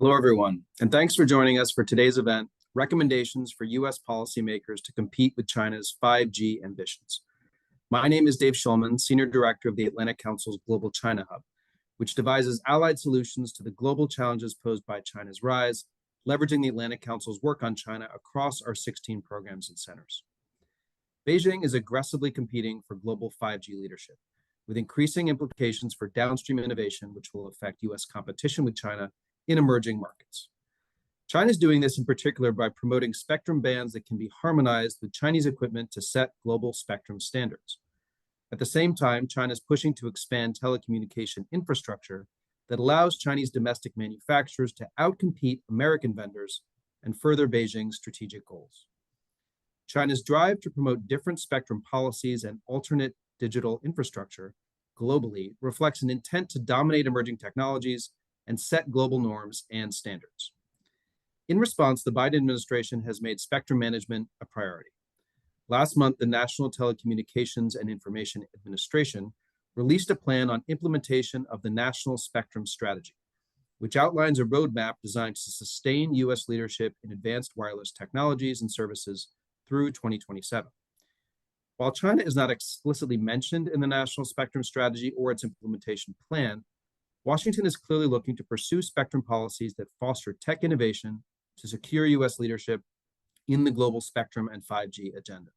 Hello, everyone, and thanks for joining us for today's event, Recommendations for U.S. Policymakers to Compete with China's 5G Ambitions. My name is Dave Schulman, Senior Director of the Atlantic Council's Global China Hub, which devises allied solutions to the global challenges posed by China's rise, leveraging the Atlantic Council's work on China across our 16 programs and centers. Beijing is aggressively competing for global 5G leadership, with increasing implications for downstream innovation, which will affect U.S. competition with China in emerging markets. China is doing this in particular by promoting spectrum bands that can be harmonized with Chinese equipment to set global spectrum standards. At the same time, China is pushing to expand telecommunication infrastructure that allows Chinese domestic manufacturers to outcompete American vendors and further Beijing's strategic goals. China's drive to promote different spectrum policies and alternate digital infrastructure globally reflects an intent to dominate emerging technologies and set global norms and standards. In response, the Biden administration has made spectrum management a priority. Last month, the National Telecommunications and Information Administration released a plan on implementation of the National Spectrum Strategy, which outlines a roadmap designed to sustain U.S. leadership in advanced wireless technologies and services through 2027. While China is not explicitly mentioned in the National Spectrum Strategy or its implementation plan, Washington is clearly looking to pursue spectrum policies that foster tech innovation to secure U.S. leadership in the global spectrum and 5G agenda,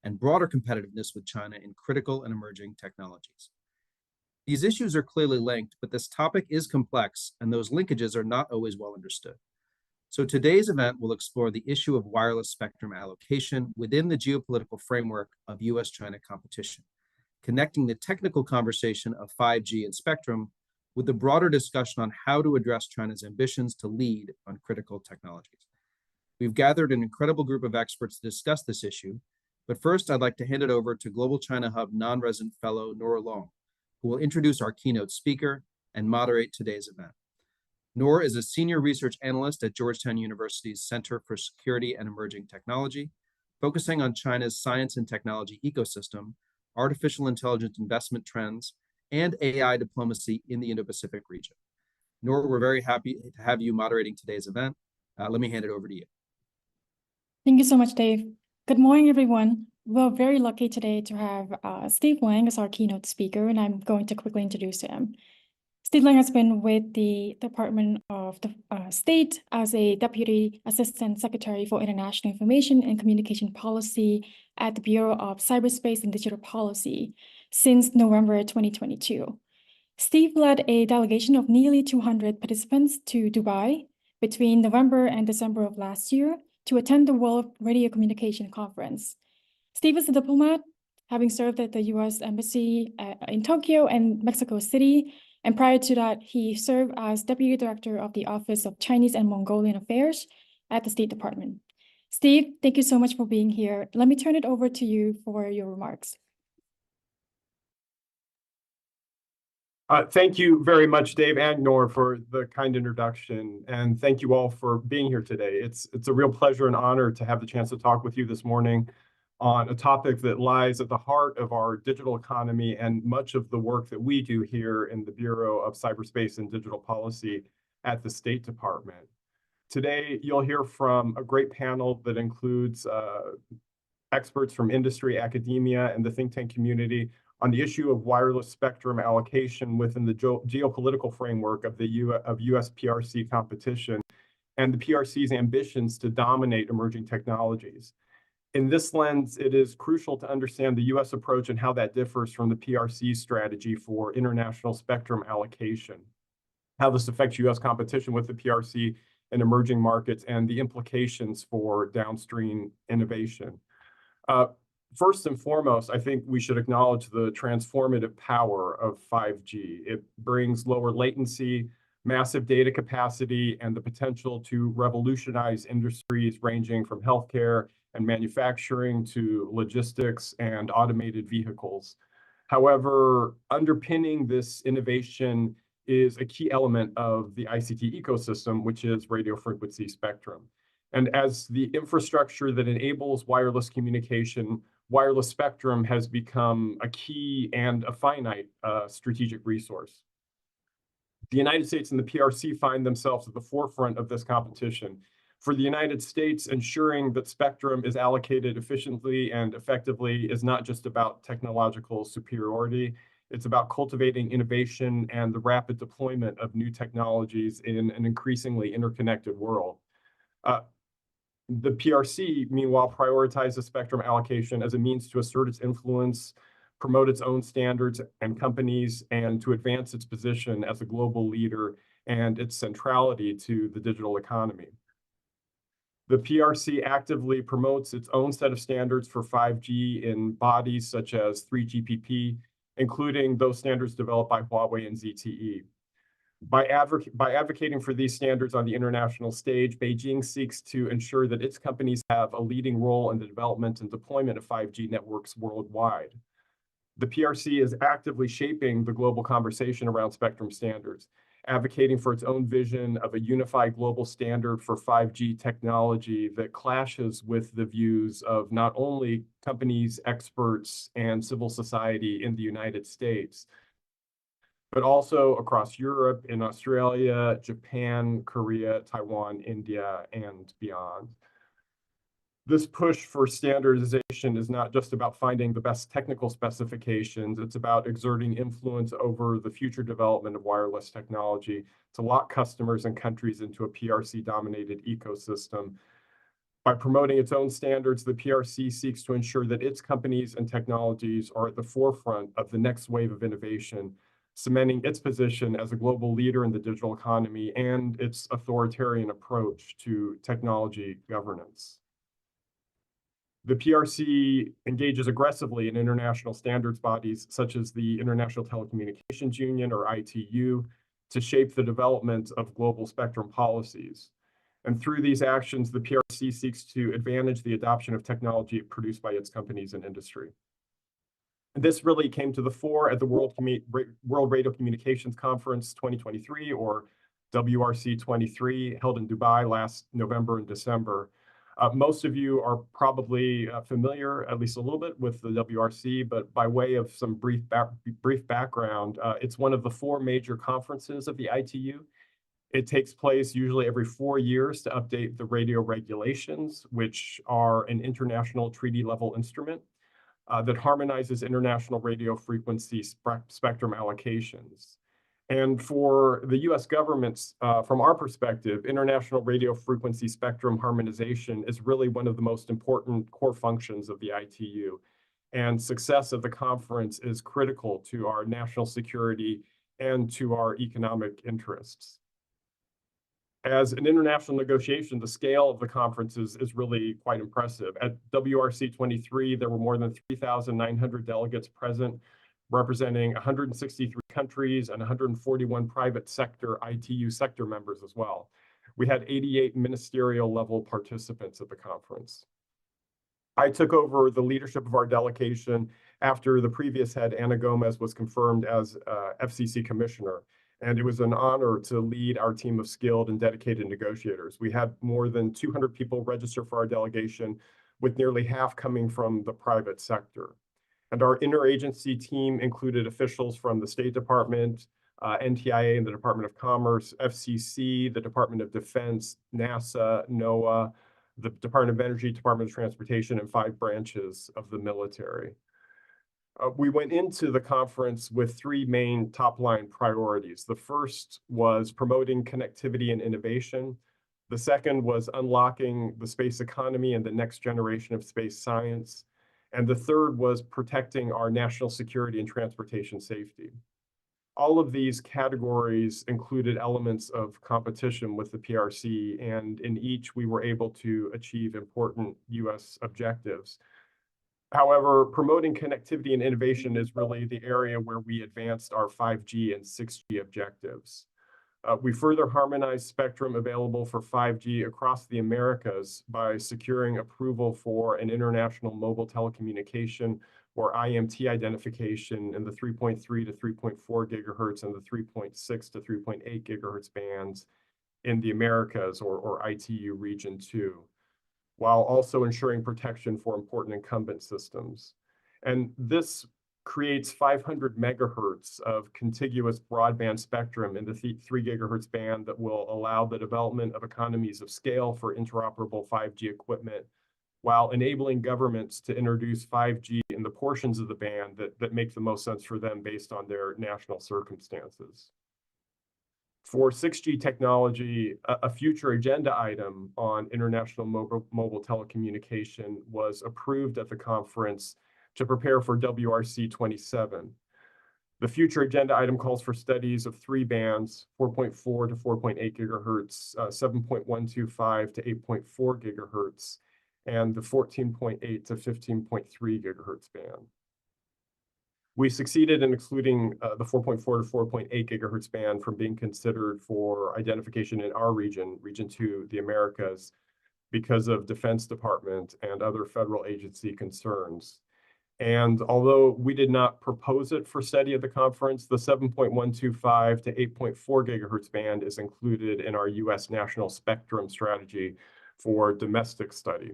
and broader competitiveness with China in critical and emerging technologies. These issues are clearly linked, but this topic is complex, and those linkages are not always well understood. So today's event will explore the issue of wireless spectrum allocation within the geopolitical framework of U.S.-China competition, connecting the technical conversation of 5G and spectrum with the broader discussion on how to address China's ambitions to lead on critical technologies. We've gathered an incredible group of experts to discuss this issue, but first I'd like to hand it over to Global China Hub non-resident fellow Nora Long, who will introduce our keynote speaker and moderate today's event. Nora is a senior research analyst at Georgetown University's Center for Security and Emerging Technology, focusing on China's science and technology ecosystem, artificial intelligence investment trends, and AI diplomacy in the Indo-Pacific region. Nora, we're very happy to have you moderating today's event. Let me hand it over to you. Thank you so much, Dave. Good morning, everyone. We're very lucky today to have Steve Wang as our keynote speaker, and I'm going to quickly introduce him. Steve Wang has been with the Department of State as a Deputy Assistant Secretary for International Information and Communication Policy at the Bureau of Cyberspace and Digital Policy since November 2022. Steve led a delegation of nearly 200 participants to Dubai between November and December of last year to attend the World Radio Communication Conference. Steve is a diplomat, having served at the U.S. Embassy in Tokyo and Mexico City, and prior to that, he served as Deputy Director of the Office of Chinese and Mongolian Affairs at the State Department. Steve, thank you so much for being here. Let me turn it over to you for your remarks. Thank you very much, Dave and Nora, for the kind introduction, and thank you all for being here today. It's a real pleasure and honor to have the chance to talk with you this morning on a topic that lies at the heart of our digital economy and much of the work that we do here in the Bureau of Cyberspace and Digital Policy at the State Department. Today, you'll hear from a great panel that includes experts from industry, academia, and the think tank community on the issue of wireless spectrum allocation within the geopolitical framework of U.S. PRC competition and the PRC's ambitions to dominate emerging technologies. In this lens, it is crucial to understand the U.S. approach and how that differs from the PRC's strategy for international spectrum allocation, how this affects U.S. competition with the PRC in emerging markets, and the implications for downstream innovation. First and foremost, I think we should acknowledge the transformative power of 5G. It brings lower latency, massive data capacity, and the potential to revolutionize industries ranging from healthcare and manufacturing to logistics and automated vehicles. However, underpinning this innovation is a key element of the ICT ecosystem, which is radio frequency spectrum. And as the infrastructure that enables wireless communication, wireless spectrum has become a key and a finite strategic resource. The United States and the PRC find themselves at the forefront of this competition. For the United States, ensuring that spectrum is allocated efficiently and effectively is not just about technological superiority. It's about cultivating innovation and the rapid deployment of new technologies in an increasingly interconnected world. The PRC, meanwhile, prioritizes spectrum allocation as a means to assert its influence, promote its own standards and companies, and to advance its position as a global leader and its centrality to the digital economy. The PRC actively promotes its own set of standards for 5G in bodies such as 3GPP, including those standards developed by Huawei and ZTE. By advocating for these standards on the international stage, Beijing seeks to ensure that its companies have a leading role in the development and deployment of 5G networks worldwide. The PRC is actively shaping the global conversation around spectrum standards, advocating for its own vision of a unified global standard for 5G technology that clashes with the views of not only companies, experts, and civil society in the United States, but also across Europe, in Australia, Japan, Korea, Taiwan, India, and beyond. This push for standardization is not just about finding the best technical specifications, it's about exerting influence over the future development of wireless technology to lock customers and countries into a PRC-dominated ecosystem. By promoting its own standards, the PRC seeks to ensure that its companies and technologies are at the forefront of the next wave of innovation, cementing its position as a global leader in the digital economy and its authoritarian approach to technology governance. The PRC engages aggressively in international standards bodies such as the International Telecommunications Union, or ITU, to shape the development of global spectrum policies. And through these actions, the PRC seeks to advantage the adoption of technology produced by its companies and industry. And this really came to the fore at the World Radio Communications Conference 2023, or WRC 23, held in Dubai last November and December. Most of you are probably familiar, at least a little bit, with the WRC, but by way of some brief background, it's one of the 4 major conferences of the ITU. It takes place usually every 4 years to update the radio regulations, which are an international treaty-level instrument that harmonizes international radio frequency spectrum allocations. And for the US government's, from our perspective, international radio frequency spectrum harmonization is really one of the most important core functions of the ITU. And success of the conference is critical to our national security and to our economic interests. As an international negotiation, the scale of the conference is really quite impressive. At WRC 23, there were more than 3,900 delegates present, representing 163 countries and 141 private sector ITU sector members as well. We had 88 ministerial level participants at the conference. I took over the leadership of our delegation after the previous head, Ana Gomez, was confirmed as FCC commissioner. And it was an honor to lead our team of skilled and dedicated negotiators. We had more than 200 people register for our delegation, with nearly half coming from the private sector. And our interagency team included officials from the State Department, NTIA and the Department of Commerce, FCC, the Department of Defense, NASA, NOAA, the Department of Energy, Department of Transportation, and 5 branches of the military. We went into the conference with 3 main top-line priorities. The first was promoting connectivity and innovation. The second was unlocking the space economy and the next generation of space science. And the third was protecting our national security and transportation safety. All of these categories included elements of competition with the PRC, and in each we were able to achieve important US objectives. However, promoting connectivity and innovation is really the area where we advanced our 5G and 6G objectives. We further harmonized spectrum available for 5G across the Americas by securing approval for an international mobile telecommunication, or IMT, identification in the 3.3 to 3.4 gigahertz and the 3.6 to 3.8 gigahertz bands in the Americas, or ITU Region 2. While also ensuring protection for important incumbent systems. And this creates 500 megahertz of contiguous broadband spectrum in the 3 gigahertz band that will allow the development of economies of scale for interoperable 5G equipment, while enabling governments to introduce 5G in the portions of the band that make the most sense for them based on their national circumstances. For 6G technology, a future agenda item on international mobile telecommunication was approved at the conference to prepare for WRC 27. The future agenda item calls for studies of 3 bands, 4.4 to 4.8 gigahertz, 7.125 to 8.4 gigahertz, and the 14.8 to 15.3 gigahertz band. We succeeded in excluding the 4.4 to 4.8 gigahertz band from being considered for identification in our region, Region 2, the Americas, because of Defense Department and other federal agency concerns. And although we did not propose it for study at the conference, the 7.125 to 8.4 gigahertz band is included in our US National Spectrum Strategy for domestic study.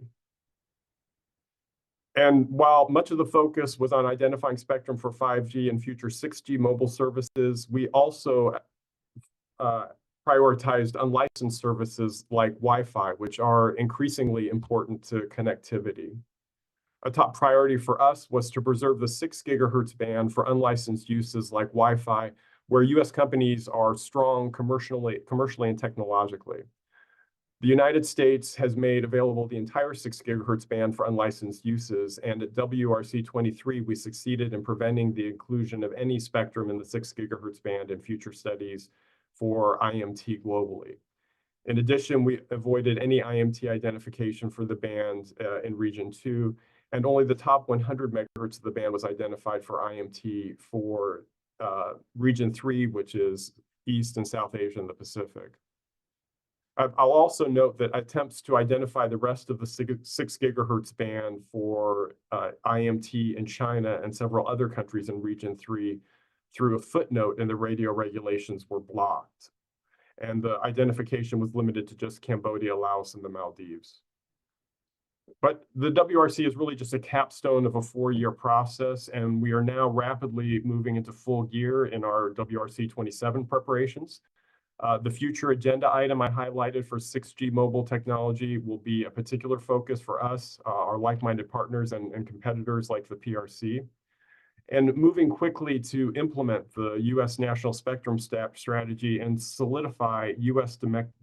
And while much of the focus was on identifying spectrum for 5G and future 6G mobile services, we also prioritized unlicensed services like Wi-Fi, which are increasingly important to connectivity. A top priority for us was to preserve the 6 gigahertz band for unlicensed uses like Wi-Fi, where US companies are strong commercially and technologically. The United States has made available the entire 6 gigahertz band for unlicensed uses, and at WRC 23, we succeeded in preventing the inclusion of any spectrum in the 6 gigahertz band in future studies for IMT globally. In addition, we avoided any IMT identification for the band in Region 2, and only the top 100 megahertz of the band was identified for IMT for Region 3, which is East and South Asia and the Pacific. I'll also note that attempts to identify the rest of the 6 gigahertz band for IMT in China and several other countries in Region 3 through a footnote in the radio regulations were blocked. And the identification was limited to just Cambodia, Laos, and the Maldives. But the WRC is really just a capstone of a 4-year process, and we are now rapidly moving into full gear in our WRC 27 preparations. The future agenda item I highlighted for 6G mobile technology will be a particular focus for us, our like-minded partners and competitors like the PRC. And moving quickly to implement the US National Spectrum Strategy and solidify US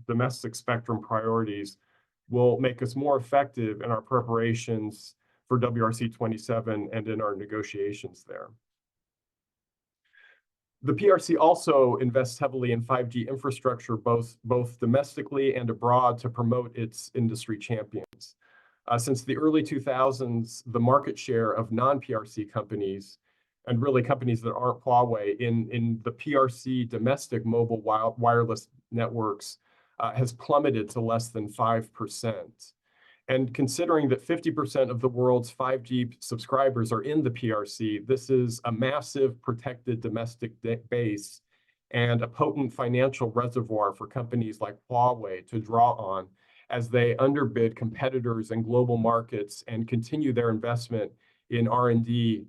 domestic spectrum priorities will make us more effective in our preparations for WRC 27 and in our negotiations there. The PRC also invests heavily in 5G infrastructure, both domestically and abroad, to promote its industry champions. Since the early 2000s, the market share of non-PRC companies, and really companies that aren't Huawei, in the PRC domestic mobile wireless networks has plummeted to less than 5%. And considering that 50% of the world's 5G subscribers are in the PRC, this is a massive protected domestic base and a potent financial reservoir for companies like Huawei to draw on as they underbid competitors in global markets and continue their investment in R&D,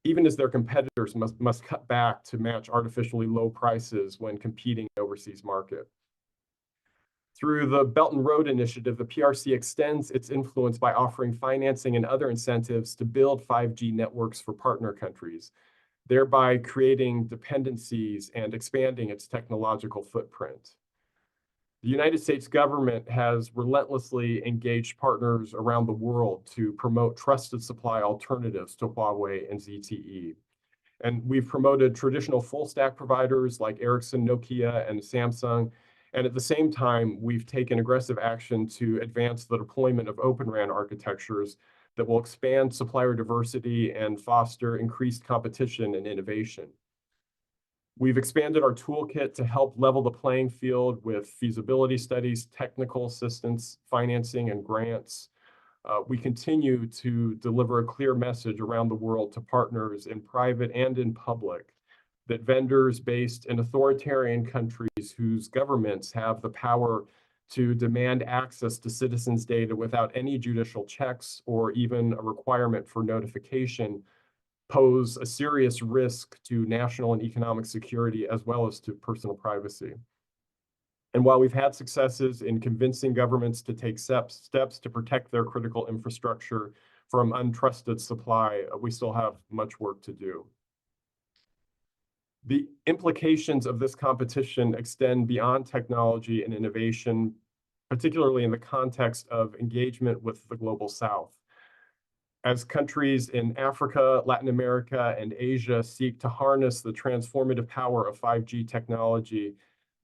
even as their competitors must cut back to match artificially low prices when competing in the overseas market. Through the Belt and Road Initiative, the PRC extends its influence by offering financing and other incentives to build 5G networks for partner countries, thereby creating dependencies and expanding its technological footprint. The United States government has relentlessly engaged partners around the world to promote trusted supply alternatives to Huawei and ZTE. And we've promoted traditional full stack providers like Ericsson, Nokia, and Samsung. And at the same time, we've taken aggressive action to advance the deployment of Open RAN architectures that will expand supplier diversity and foster increased competition and innovation. We've expanded our toolkit to help level the playing field with feasibility studies, technical assistance, financing, and grants. We continue to deliver a clear message around the world to partners in private and in public that vendors based in authoritarian countries whose governments have the power to demand access to citizens' data without any judicial checks or even a requirement for notification pose a serious risk to national and economic security as well as to personal privacy. And while we've had successes in convincing governments to take steps to protect their critical infrastructure from untrusted supply, we still have much work to do. The implications of this competition extend beyond technology and innovation, particularly in the context of engagement with the global South. As countries in Africa, Latin America, and Asia seek to harness the transformative power of 5G technology,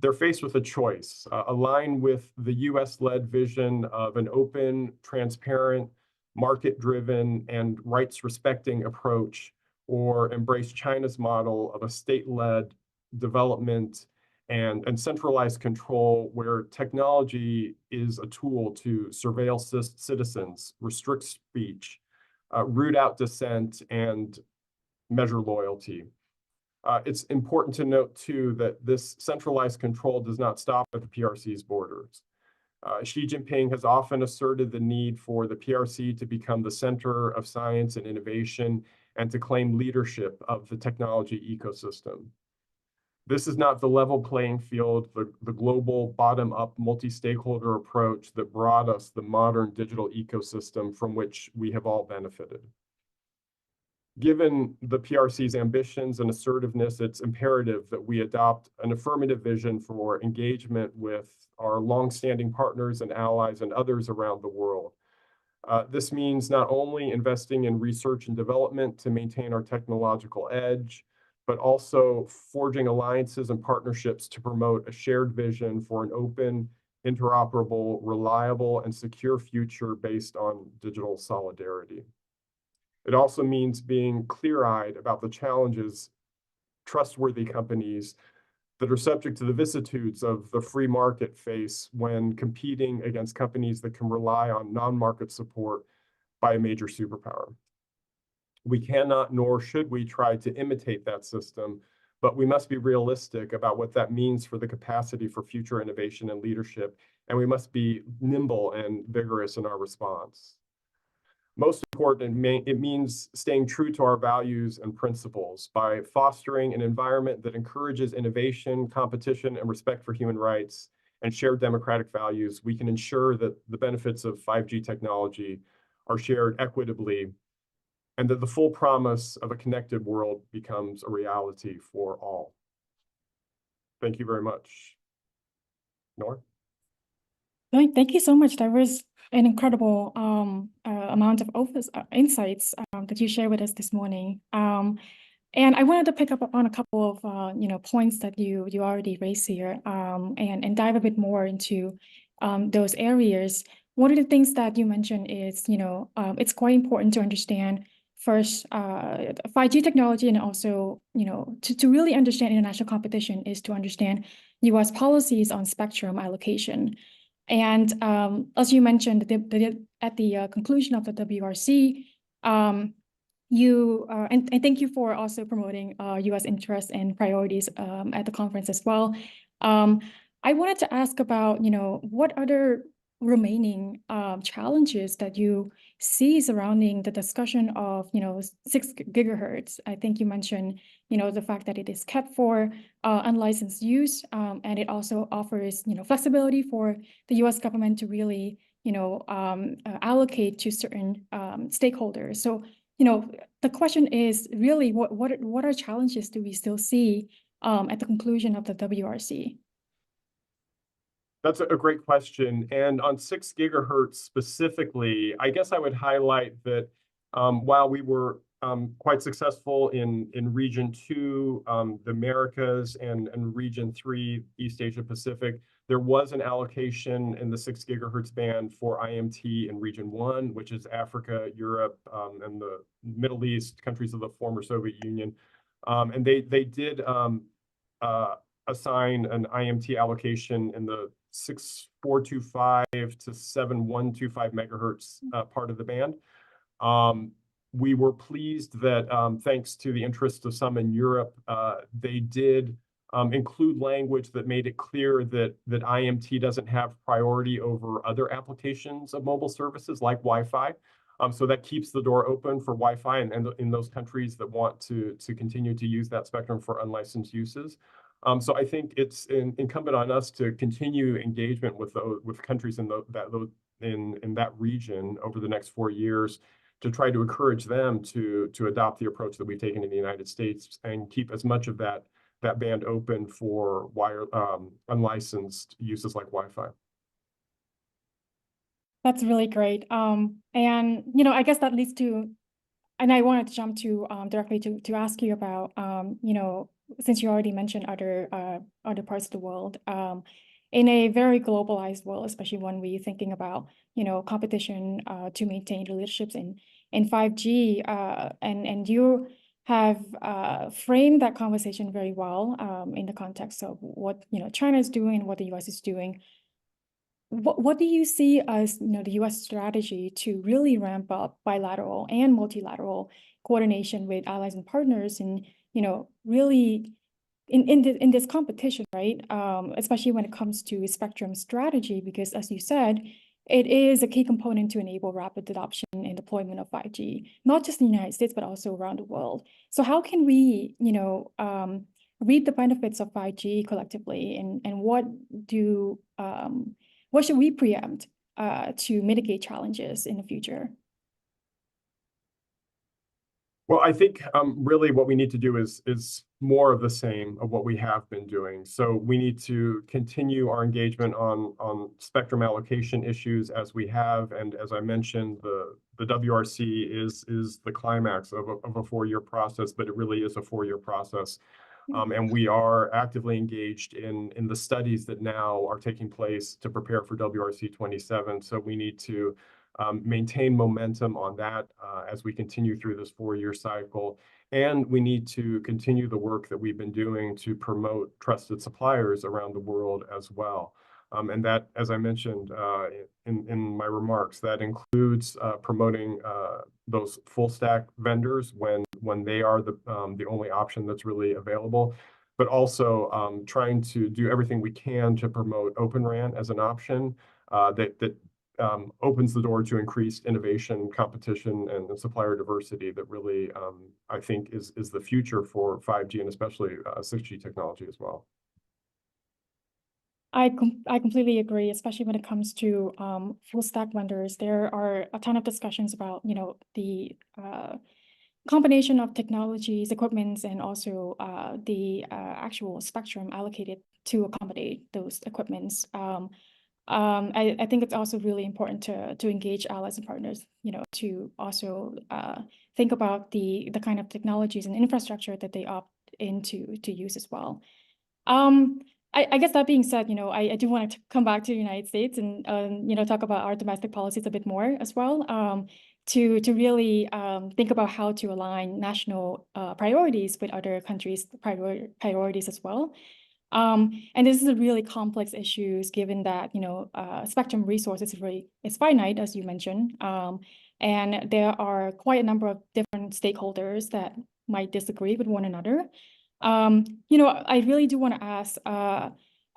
they're faced with a choice: align with the US-led vision of an open, transparent, market-driven, and rights-respecting approach, or embrace China's model of a state-led development and centralized control where technology is a tool to surveil citizens, restrict speech, root out dissent, and measure loyalty. It's important to note, too, that this centralized control does not stop at the PRC's borders. Xi Jinping has often asserted the need for the PRC to become the center of science and innovation and to claim leadership of the technology ecosystem. This is not the level playing field, the global bottom-up multi-stakeholder approach that brought us the modern digital ecosystem from which we have all benefited. Given the PRC's ambitions and assertiveness, it's imperative that we adopt an affirmative vision for engagement with our longstanding partners and allies and others around the world. This means not only investing in research and development to maintain our technological edge, but also forging alliances and partnerships to promote a shared vision for an open, interoperable, reliable, and secure future based on digital solidarity. It also means being clear-eyed about the challenges trustworthy companies that are subject to the vicissitudes of the free market face when competing against companies that can rely on non-market support by a major superpower. We cannot, nor should we, try to imitate that system, but we must be realistic about what that means for the capacity for future innovation and leadership, and we must be nimble and vigorous in our response. Most important, it means staying true to our values and principles by fostering an environment that encourages innovation, competition, and respect for human rights and shared democratic values. We can ensure that the benefits of 5G technology are shared equitably and that the full promise of a connected world becomes a reality for all. Thank you very much. Nora? Thank you so much. That was an incredible amount of insights that you shared with us this morning. And I wanted to pick up on a couple of points that you already raised here and dive a bit more into those areas. One of the things that you mentioned is, it's quite important to understand first 5G technology, and also, to really understand international competition is to understand US policies on spectrum allocation. And as you mentioned, at the conclusion of the WRC, and thank you for also promoting US interests and priorities at the conference as well. I wanted to ask about, what other remaining challenges that you see surrounding the discussion of 6 gigahertz. I think you mentioned the fact that it is kept for unlicensed use, and it also offers flexibility for the US government to really allocate to certain stakeholders. So the question is really what are challenges do we still see at the conclusion of the WRC? That's a great question. And on 6 gigahertz specifically, I guess I would highlight that while we were quite successful in Region 2, the Americas, and Region 3, East Asia Pacific, there was an allocation in the 6 gigahertz band for IMT in Region 1, which is Africa, Europe, and the Middle East, countries of the former Soviet Union. And they did assign an IMT allocation in the 6425 to 7125 megahertz part of the band. We were pleased that thanks to the interest of some in Europe, they did include language that made it clear that IMT doesn't have priority over other applications of mobile services like Wi-Fi. So that keeps the door open for Wi-Fi and in those countries that want to continue to use that spectrum for unlicensed uses. So I think it's incumbent on us to continue engagement with countries in that region over the next 4 years to try to encourage them to adopt the approach that we've taken in the United States and keep as much of that band open for unlicensed uses like Wi-Fi. That's really great. And I guess that leads to, and I wanted to jump to directly to ask you about, since you already mentioned other parts of the world, in a very globalized world, especially when we're thinking about, competition to maintain relationships in 5G, and you have framed that conversation very well in the context of what China is doing and what the US is doing. What do you see as the U.S. strategy to really ramp up bilateral and multilateral coordination with allies and partners, and really in this competition, right? Especially when it comes to spectrum strategy, because as you said, it is a key component to enable rapid adoption and deployment of 5G, not just in the United States but also around the world. So how can we reap the benefits of 5G collectively, and what should we preempt to mitigate challenges in the future? Well, I think really what we need to do is more of the same of what we have been doing. So we need to continue our engagement on spectrum allocation issues as we have, and as I mentioned, the WRC is the climax of a 4-year process, but it really is a 4-year process. And we are actively engaged in the studies that now are taking place to prepare for WRC 27. So we need to maintain momentum on that as we continue through this 4-year cycle. And we need to continue the work that we've been doing to promote trusted suppliers around the world as well. And that, as I mentioned in my remarks, that includes promoting those full stack vendors when they are the only option that's really available, but also trying to do everything we can to promote Open RAN as an option that opens the door to increased innovation, competition, and supplier diversity that really, I think, is the future for 5G and especially 6G technology as well. I completely agree, especially when it comes to full stack vendors. There are a ton of discussions about the combination of technologies, equipments, and also the actual spectrum allocated to accommodate those equipments. I think it's also really important to engage allies and partners, to also think about the kind of technologies and infrastructure that they opt into to use as well. I guess that being said, I do want to come back to the United States and talk about our domestic policies a bit more as well, to really think about how to align national priorities with other countries' priorities as well. And this is a really complex issue, given that spectrum resources is finite, as you mentioned, and there are quite a number of different stakeholders that might disagree with one another. I really do want to ask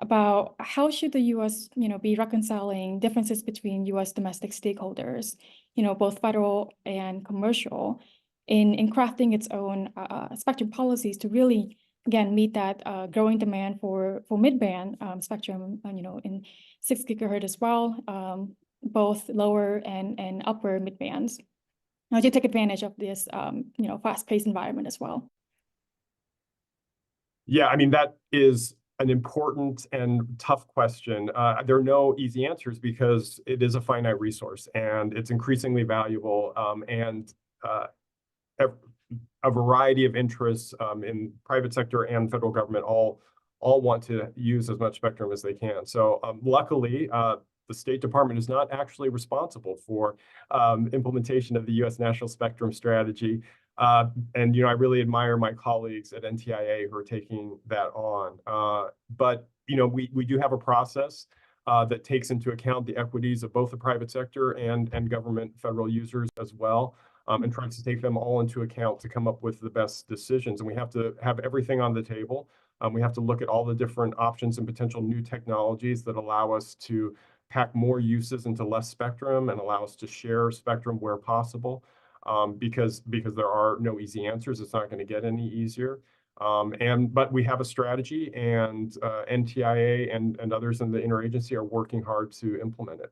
about how should the U.S. be reconciling differences between U.S. domestic stakeholders, both federal and commercial, in crafting its own spectrum policies to really, again, meet that growing demand for mid-band spectrum, in 6 gigahertz as well, both lower and upper mid-bands, to take advantage of this, fast-paced environment as well. Yeah, I mean, that is an important and tough question. There are no easy answers because it is a finite resource and it's increasingly valuable, and a variety of interests in private sector and federal government all want to use as much spectrum as they can. So luckily, the State Department is not actually responsible for implementation of the U.S. National Spectrum Strategy. And I really admire my colleagues at NTIA who are taking that on. But we do have a process that takes into account the equities of both the private sector and government federal users as well, and tries to take them all into account to come up with the best decisions. And we have to have everything on the table. We have to look at all the different options and potential new technologies that allow us to pack more uses into less spectrum and allow us to share spectrum where possible, because there are no easy answers. It's not going to get any easier. But we have a strategy, and NTIA and others in the interagency are working hard to implement it.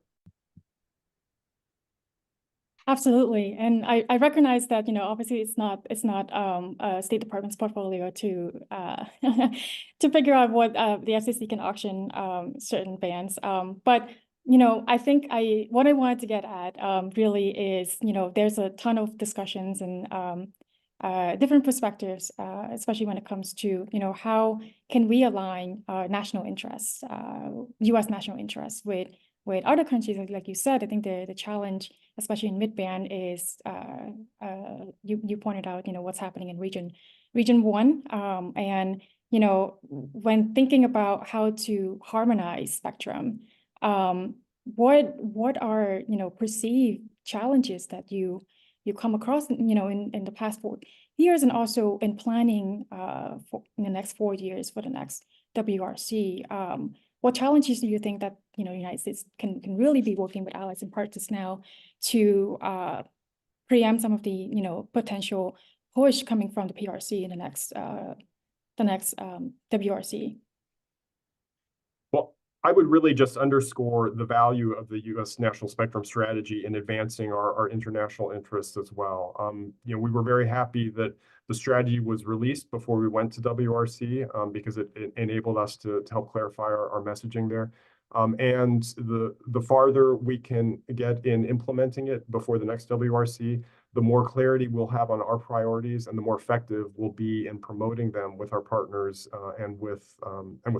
Absolutely. And I recognize that, obviously it's not State Department's portfolio to to figure out what the FCC can auction certain bands. But I think what I wanted to get at really is, there's a ton of discussions and different perspectives, especially when it comes to, how can we align national interests, U.S. national interests with other countries. Like you said, I think the challenge, especially in mid-band, is you pointed out, what's happening in region 1. And, when thinking about how to harmonize spectrum, what are, perceived challenges that you come across, in the past 4 years, and also in planning in the next 4 years for the next WRC? What challenges do you think that, the United States can really be working with allies and partners now to preempt some of the, potential push coming from the PRC in the next WRC? Well, I would really just underscore the value of the U.S. National Spectrum Strategy in advancing our international interests as well. We were very happy that the strategy was released before we went to WRC, because it enabled us to help clarify our messaging there. And the farther we can get in implementing it before the next WRC, the more clarity we'll have on our priorities, and the more effective we'll be in promoting them with our partners and with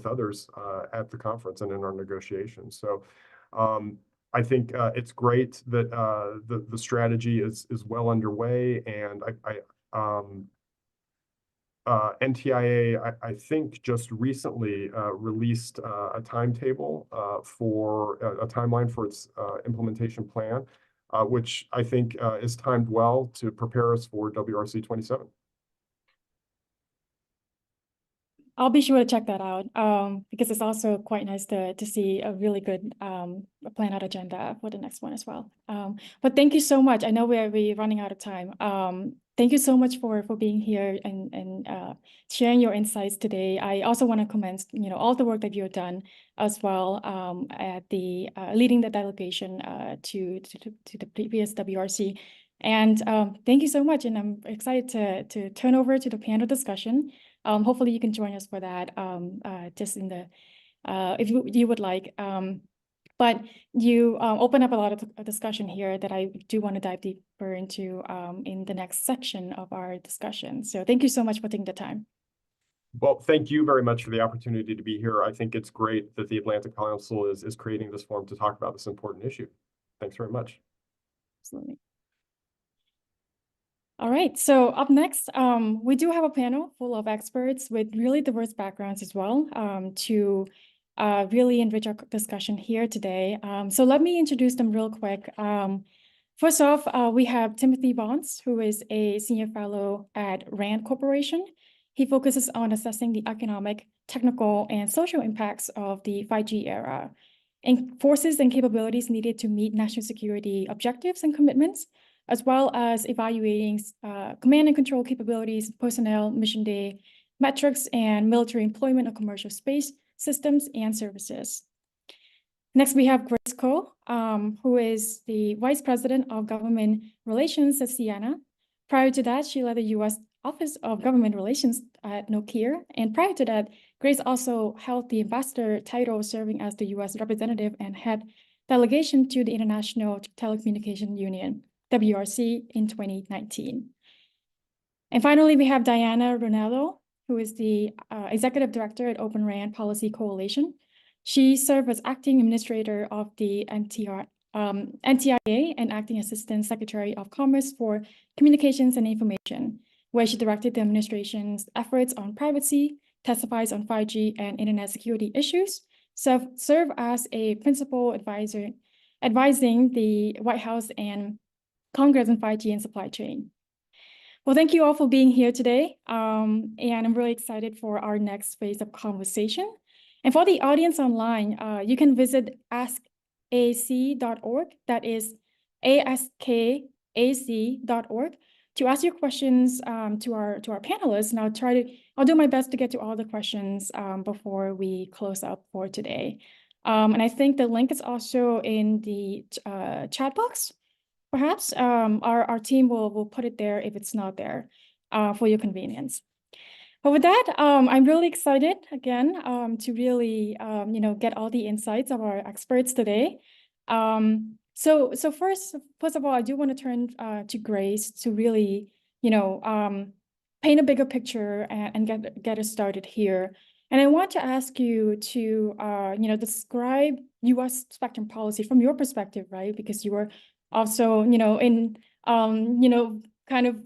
others at the conference and in our negotiations. So I think it's great that the strategy is well underway, and NTIA, I think, just recently released a timetable for a timeline for its implementation plan, which I think is timed well to prepare us for WRC 27. I'll be sure to check that out, because it's also quite nice to see a really good planned out agenda for the next one as well. But thank you so much. I know we're running out of time. Thank you so much for being here and sharing your insights today. I also want to commend, all the work that you've done as well at the leading the delegation to the previous WRC. And thank you so much. And I'm excited to turn over to the panel discussion. Hopefully you can join us for that, just in the if you would like. But you open up a lot of discussion here that I do want to dive deeper into in the next section of our discussion. So thank you so much for taking the time. Well, thank you very much for the opportunity to be here. I think it's great that the Atlantic Council is creating this forum to talk about this important issue. Thanks very much. Absolutely. All right, so up next, we do have a panel full of experts with really diverse backgrounds as well, to really enrich our discussion here today. So let me introduce them real quick. First off, we have Timothy Bonds, who is a senior fellow at RAND Corporation. He focuses on assessing the economic, technical, and social impacts of the 5G era, and forces and capabilities needed to meet national security objectives and commitments, as well as evaluating command and control capabilities, personnel, mission day, metrics, and military employment of commercial space systems and services. Next, we have Grace Ko, who is the Vice President of Government Relations at Ciena. Prior to that, she led the U.S. Office of Government Relations at Nokia. And prior to that, Grace also held the ambassador title, serving as the U.S. representative and head delegation to the International Telecommunication Union, WRC, in 2019. And finally, we have Diana Ronaldo, who is the Executive Director at Open RAN Policy Coalition. She served as acting administrator of the NTIA and acting assistant secretary of Commerce for Communications and Information, where she directed the administration's efforts on privacy, testifies on 5G and internet security issues, serve as a principal advisor, advising the White House and Congress on 5G and supply chain. Well, thank you all for being here today. And I'm really excited for our next phase of conversation. And for the audience online, you can visit askac.org. That is askac.org to ask your questions to our panelists, and I'll do my best to get to all the questions before we close up for today. And I think the link is also in the chat box. Perhaps our team will put it there if it's not there for your convenience. But with that, I'm really excited again to really get all the insights of our experts today. So first of all, I do want to turn to Grace to really paint a bigger picture and get us started here. And I want to ask you to describe U.S. spectrum policy from your perspective, right? Because you were also in kind of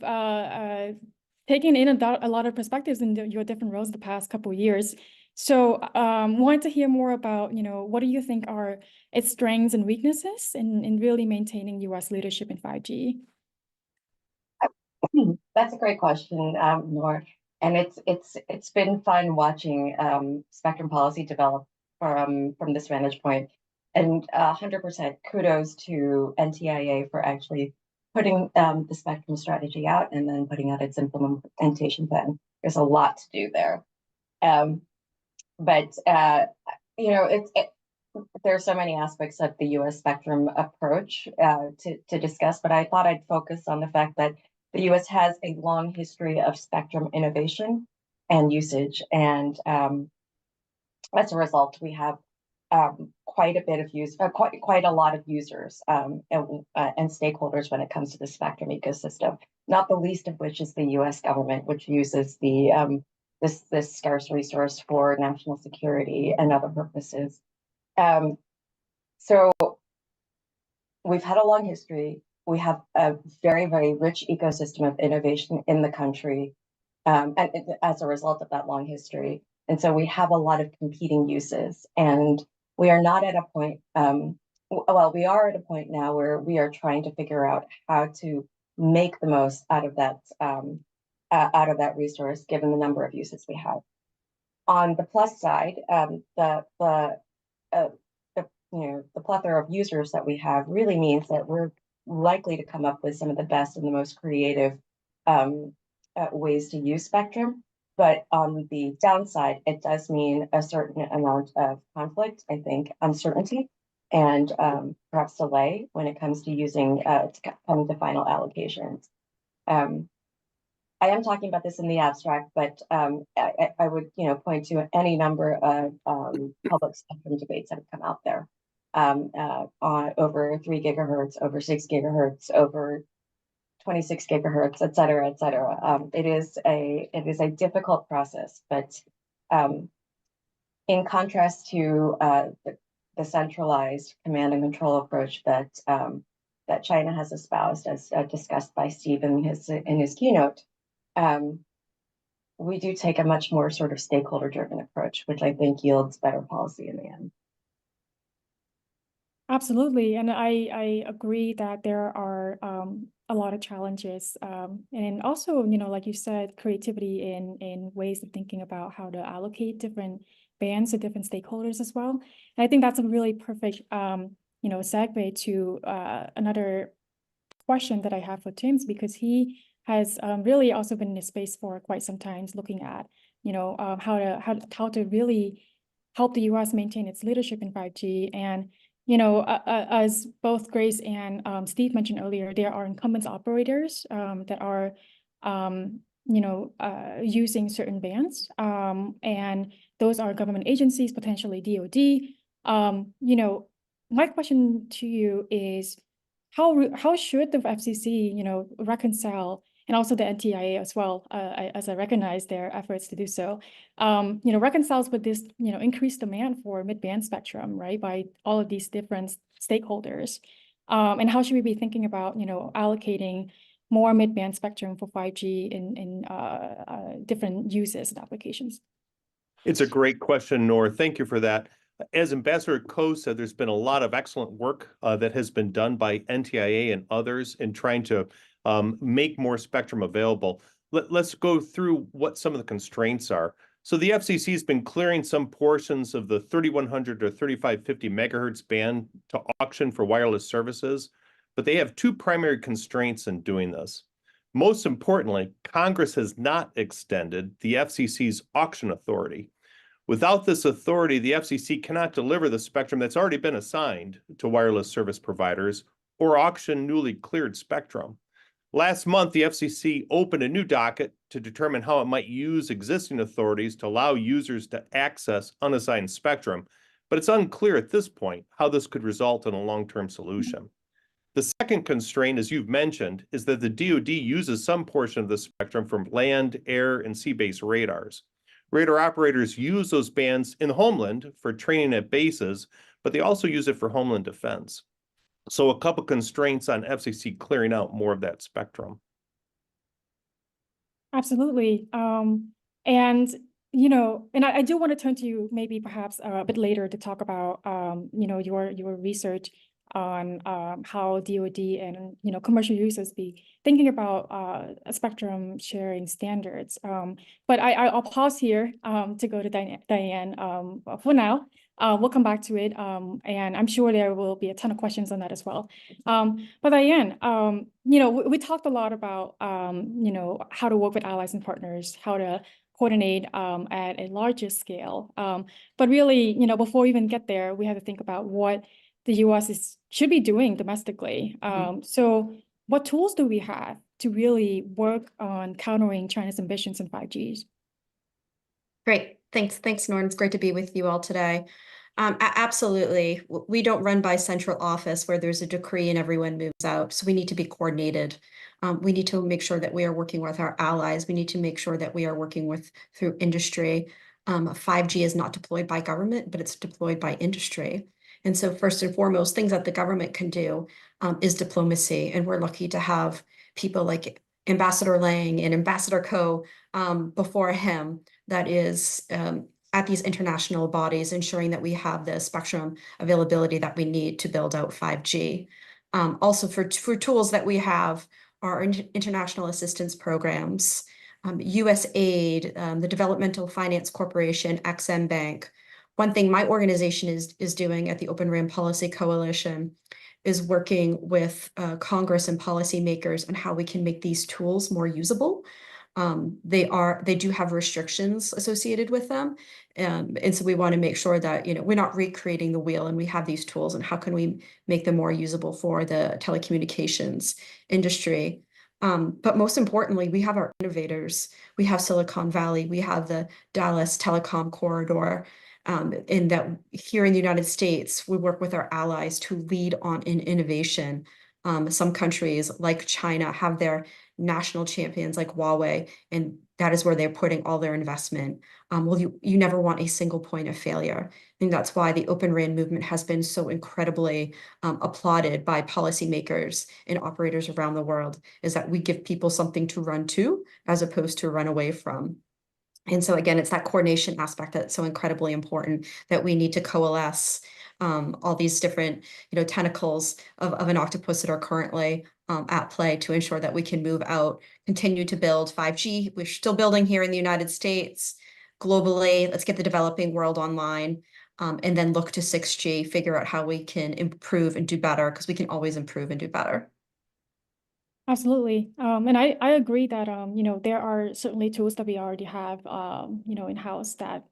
taking in a lot of perspectives in your different roles the past couple of years. So wanted to hear more about, what do you think are its strengths and weaknesses in really maintaining U.S. leadership in 5G? That's a great question, Noor. And it's been fun watching spectrum policy develop from this vantage point. And 100% kudos to NTIA for actually putting the spectrum strategy out and then putting out its implementation plan. There's a lot to do there. There's so many aspects of the U.S. spectrum approach to discuss, but I thought I'd focus on the fact that the U.S. has a long history of spectrum innovation and usage. And as a result, we have quite a lot of users and stakeholders when it comes to the spectrum ecosystem, not the least of which is the U.S. government, which uses this scarce resource for national security and other purposes. So we've had a long history. We have a very, very rich ecosystem of innovation in the country, and as a result of that long history. And so we have a lot of competing uses, and we are not at a point, we are at a point now where we are trying to figure out how to make the most out of that resource, given the number of uses we have. On the plus side, the plethora of users that we have really means that we're likely to come up with some of the best and the most creative ways to use spectrum. But on the downside, it does mean a certain amount of conflict, I think, uncertainty, and perhaps delay when it comes to using coming to final allocations. I am talking about this in the abstract, but I would point to any number of public spectrum debates that have come out there on over 3 gigahertz, over 6 gigahertz, over 26 gigahertz, et cetera, et cetera. It is a difficult process, but in contrast to the centralized command and control approach that China has espoused, as discussed by Steve in his keynote, we do take a much more sort of stakeholder-driven approach, which I think yields better policy in the end. Absolutely, and I agree that there are a lot of challenges, and also, like you said, creativity in ways of thinking about how to allocate different bands to different stakeholders as well. And I think that's a really perfect, segue to another question that I have for Tim, because he has really also been in this space for quite some time, looking at, how to really help the U.S. maintain its leadership in 5G. And as both Grace and Steve mentioned earlier, there are incumbent operators that are, using certain bands, and those are government agencies, potentially DoD. My question to you is, how should the FCC, reconcile, and also the NTIA as well, as I recognize their efforts to do so, reconciles with this, increased demand for mid-band spectrum, right, by all of these different stakeholders, and how should we be thinking about, allocating more mid-band spectrum for 5G in different uses and applications? It's a great question, Noor. Thank you for that. As Ambassador Ko said, there's been a lot of excellent work that has been done by NTIA and others in trying to make more spectrum available. Let's go through what some of the constraints are. So the FCC has been clearing some portions of the 3100 or 3550 megahertz band to auction for wireless services, but they have two primary constraints in doing this. Most importantly, Congress has not extended the FCC's auction authority. Without this authority, the FCC cannot deliver the spectrum that's already been assigned to wireless service providers or auction newly cleared spectrum. Last month, the FCC opened a new docket to determine how it might use existing authorities to allow users to access unassigned spectrum, but it's unclear at this point how this could result in a long-term solution. The second constraint, as you've mentioned, is that the DoD uses some portion of the spectrum from land, air, and sea-based radars. Radar operators use those bands in the homeland for training at bases, but they also use it for homeland defense. So a couple constraints on FCC clearing out more of that spectrum. Absolutely. And, you know, and I do want to turn to you maybe perhaps a bit later to talk about, you know, your research on how DoD and, you know, commercial users be thinking about spectrum sharing standards. But I'll pause here to go to Diane for now. We'll come back to it, and I'm sure there will be a ton of questions on that as well. But Diane, you know, we talked a lot about, you know, how to work with allies and partners, how to coordinate at a larger scale. But really, you know, before we even get there, we have to think about what the U.S. should be doing domestically. So what tools do we have to really work on countering China's ambitions in 5G? Great. Thanks, Norton. It's great to be with you all today. Absolutely. We don't run by central office where there's a decree and everyone moves out. So we need to be coordinated. We need to make sure that we are working with our allies. We need to make sure that we are working through industry. 5G is not deployed by government, but it's deployed by industry. And so first and foremost, things that the government can do is diplomacy. And we're lucky to have people like Ambassador Lang and Ambassador Ko before him that is at these international bodies, ensuring that we have the spectrum availability that we need to build out 5G. Also for tools that we have are international assistance programs, USAID, the Developmental Finance Corporation, Exim Bank. One thing my organization is doing at the Open RAN Policy Coalition is working with Congress and policymakers on how we can make these tools more usable. They do have restrictions associated with them. And so we want to make sure that, you know, we're not recreating the wheel and we have these tools, and how can we make them more usable for the telecommunications industry. But most importantly, we have our innovators. We have Silicon Valley. We have the Dallas Telecom Corridor. In that here in the United States, we work with our allies to lead on in innovation. Some countries like China have their national champions like Huawei, and that is where they're putting all their investment. Well, you never want a single point of failure. I think that's why the Open RAN movement has been so incredibly applauded by policymakers and operators around the world, is that we give people something to run to as opposed to run away from. And so again, it's that coordination aspect that's so incredibly important, that we need to coalesce all these different, you know, tentacles of an octopus that are currently at play to ensure that we can move out, continue to build 5G. We're still building here in the United States. Globally, let's get the developing world online, and then look to 6G, figure out how we can improve and do better, because we can always improve and do better. Absolutely. And I agree that, you know, there are certainly tools that we already have, you know, in-house that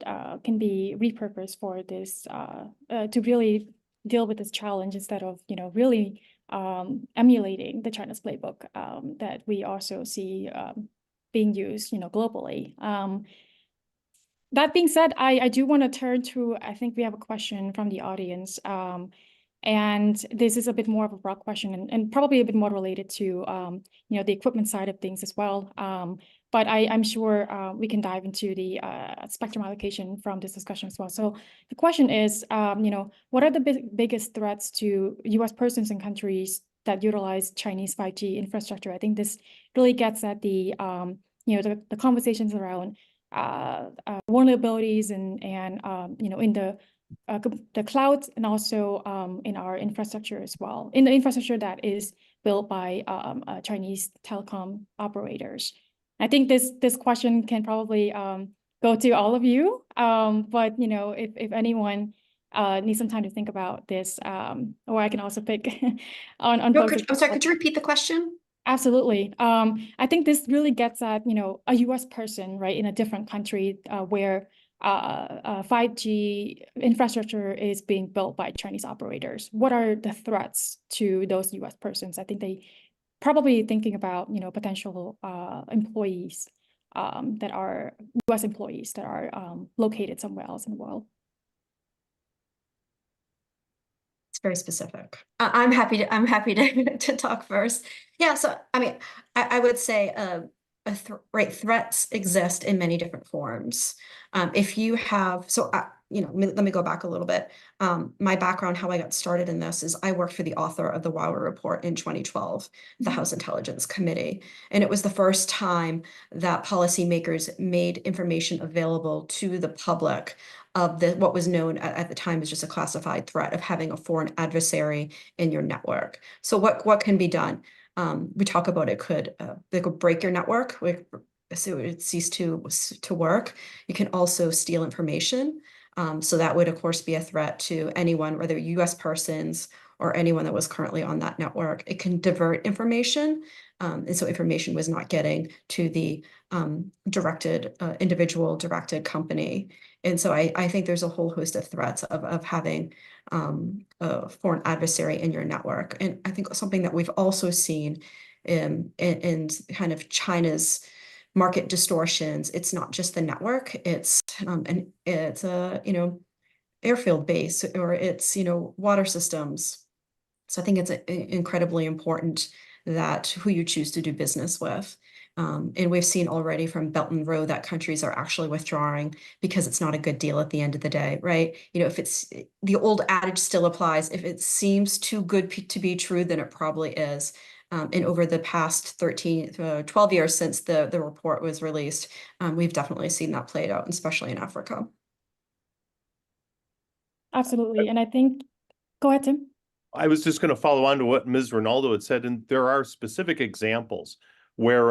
can be repurposed for this, to really deal with this challenge, instead of, you know, really emulating the China's playbook that we also see being used, you know, globally. That being said, I do want to turn to, I think we have a question from the audience. And this is a bit more of a broad question, and probably a bit more related to, you know, the equipment side of things as well. But I'm sure we can dive into the spectrum allocation from this discussion as well. So the question is, you know, what are the biggest threats to U.S. persons and countries that utilize Chinese 5G infrastructure? I think this really gets at the, you know, the conversations around vulnerabilities and you know, in the cloud, and also in our infrastructure as well, in the infrastructure that is built by Chinese telecom operators. I think this question can probably go to all of you. But if anyone needs some time to think about this, or I can also pick on No, folks. I'm sorry, could you repeat the question? Absolutely. I think this really gets at, a US person, right, in a different country where 5G infrastructure is being built by Chinese operators. What are the threats to those US persons? I think they probably thinking about, potential employees that are US employees that are located somewhere else in the world. It's very specific. I'm happy to to talk first. Yeah, so I mean, I would say threats exist in many different forms. If you have, let me go back a little bit. My background, how I got started in this is I worked for the author of the Huawei report in 2012, the House Intelligence Committee. And it was the first time that policymakers made information available to the public of what was known at the time as just a classified threat of having a foreign adversary in your network. So what can be done? We talk about they could break your network, so it would cease to work. You can also steal information. So that would, of course, be a threat to anyone, whether US persons or anyone that was currently on that network. It can divert information. And so information was not getting to the individual directed company. And so I think there's a whole host of threats of having a foreign adversary in your network. And I think something that we've also seen in kind of China's market distortions, it's not just the network, it's a airfield base, or it's water systems. So I think it's incredibly important that who you choose to do business with. And we've seen already from Belt and Road that countries are actually withdrawing because it's not a good deal at the end of the day, right? If it's the old adage still applies, if it seems too good to be true, then it probably is. And over the past 12 years since the report was released, we've definitely seen that played out, especially in Africa. Absolutely. And I think, go ahead, Tim. I was just going to follow on to what Ms. Ronaldo had said, and there are specific examples where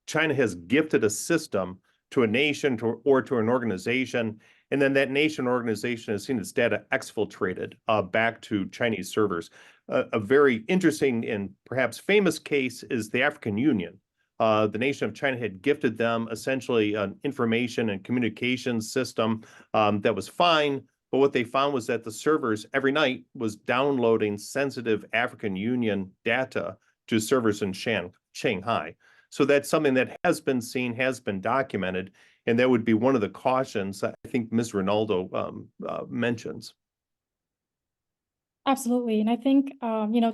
China has gifted a system to a nation or to an organization, and then that nation or organization has seen its data exfiltrated back to Chinese servers. A very interesting and perhaps famous case is the African Union. The nation of China had gifted them essentially an information and communications system that was fine. But what they found was that the servers every night was downloading sensitive African Union data to servers in Shanghai. So that's something that has been seen, has been documented, and that would be one of the cautions I think Ms. Ronaldo mentions. Absolutely. And I think,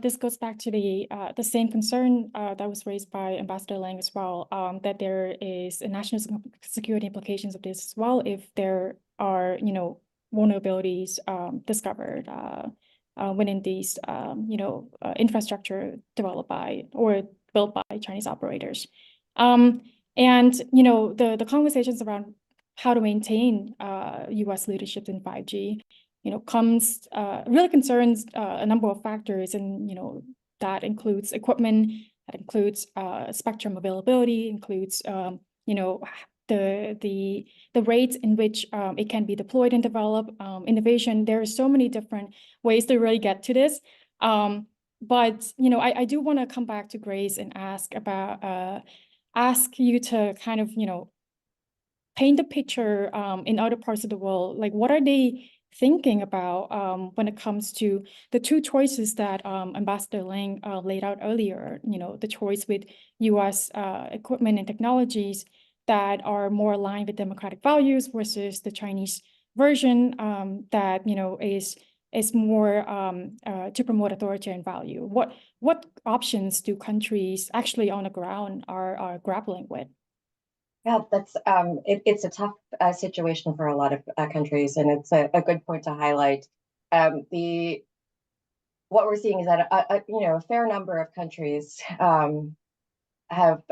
this goes back to the same concern that was raised by Ambassador Lang as well, that there is a national security implications of this as well if there are, vulnerabilities discovered within these, infrastructure developed by or built by Chinese operators. And, the conversations around how to maintain US leadership in 5G, really concerns a number of factors, and, that includes equipment, that includes spectrum availability, includes, the rates in which it can be deployed and developed, innovation. There are so many different ways to really get to this. But, I do want to come back to Grace and ask you to kind of, paint the picture in other parts of the world. Like, what are they thinking about when it comes to the two choices that Ambassador Lang laid out earlier, the choice with US equipment and technologies that are more aligned with democratic values versus the Chinese version that, is more to promote authoritarian value. What options do countries actually on the ground are grappling with? Yeah, that's it's a tough situation for a lot of countries, and it's a good point to highlight. What we're seeing is that a fair number of countries have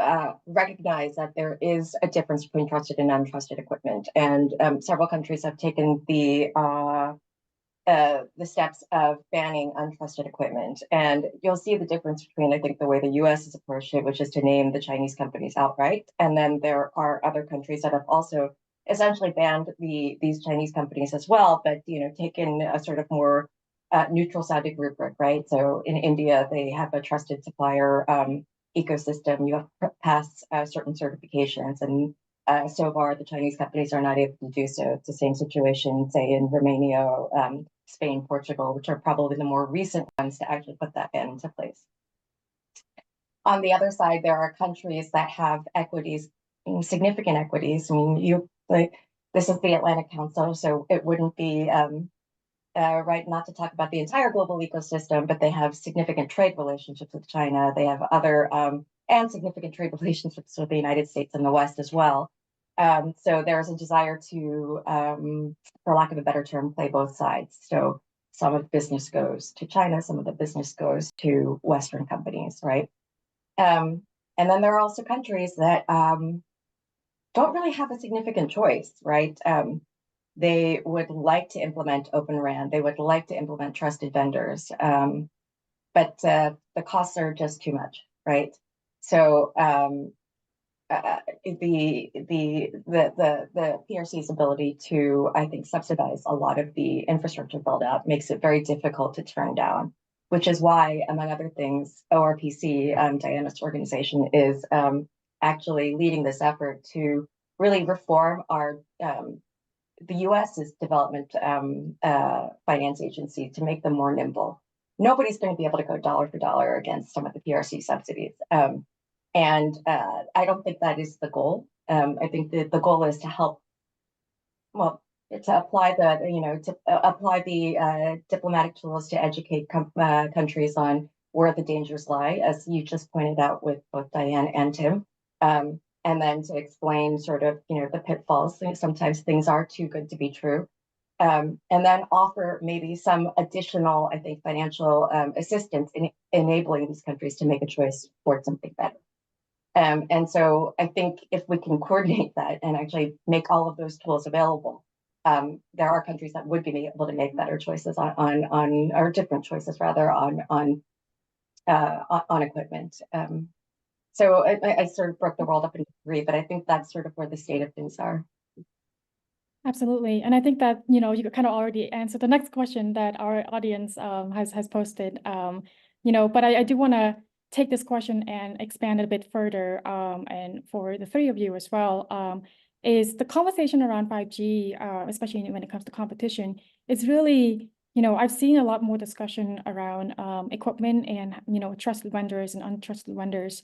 recognized that there is a difference between trusted and untrusted equipment, and several countries have taken the steps of banning untrusted equipment. And you'll see the difference between, I think, the way the US has approached it, which is to name the Chinese companies outright. And then there are other countries that have also essentially banned these Chinese companies as well, but taken a sort of more neutral sounding rubric, right? So in India, they have a trusted supplier ecosystem. You have to pass certain certifications, and so far the Chinese companies are not able to do so. It's the same situation, say, in Romania, Spain, Portugal, which are probably the more recent ones to actually put that ban into place. On the other side, there are countries that have equities, significant equities. I mean, this is the Atlantic Council, so it wouldn't be right not to talk about the entire global ecosystem, but they have significant trade relationships with China. They have other and significant trade relationships with the United States and the West as well. So there's a desire to, for lack of a better term, play both sides. So some of the business goes to China, some of the business goes to Western companies, right? And then there are also countries that don't really have a significant choice, right? They would like to implement Open RAN. They would like to implement trusted vendors, but the costs are just too much, right? So the PRC's ability to, I think, subsidize a lot of the infrastructure build out makes it very difficult to turn down, which is why, among other things, ORPC, Diana's organization, is actually leading this effort to really reform our the US's development finance agency to make them more nimble. Nobody's going to be able to go dollar for dollar against some of the PRC subsidies. And I don't think that is the goal. I think that the goal is to help, well, to apply the diplomatic tools to educate countries on where the dangers lie, as you just pointed out with both Diane and Tim. And then to explain sort of, the pitfalls. Sometimes things are too good to be true. And then offer maybe some additional, I think, financial assistance in enabling these countries to make a choice towards something better. And so I think if we can coordinate that and actually make all of those tools available, there are countries that would be able to make better choices on or different choices rather on equipment. So I sort of broke the world up into three, but I think that's sort of where the state of things are. Absolutely. And I think that, you kind of already answered the next question that our audience has posted, but I do want to take this question and expand it a bit further. And for the three of you as well, is the conversation around 5G, especially when it comes to competition, is really, I've seen a lot more discussion around equipment and, trusted vendors and untrusted vendors,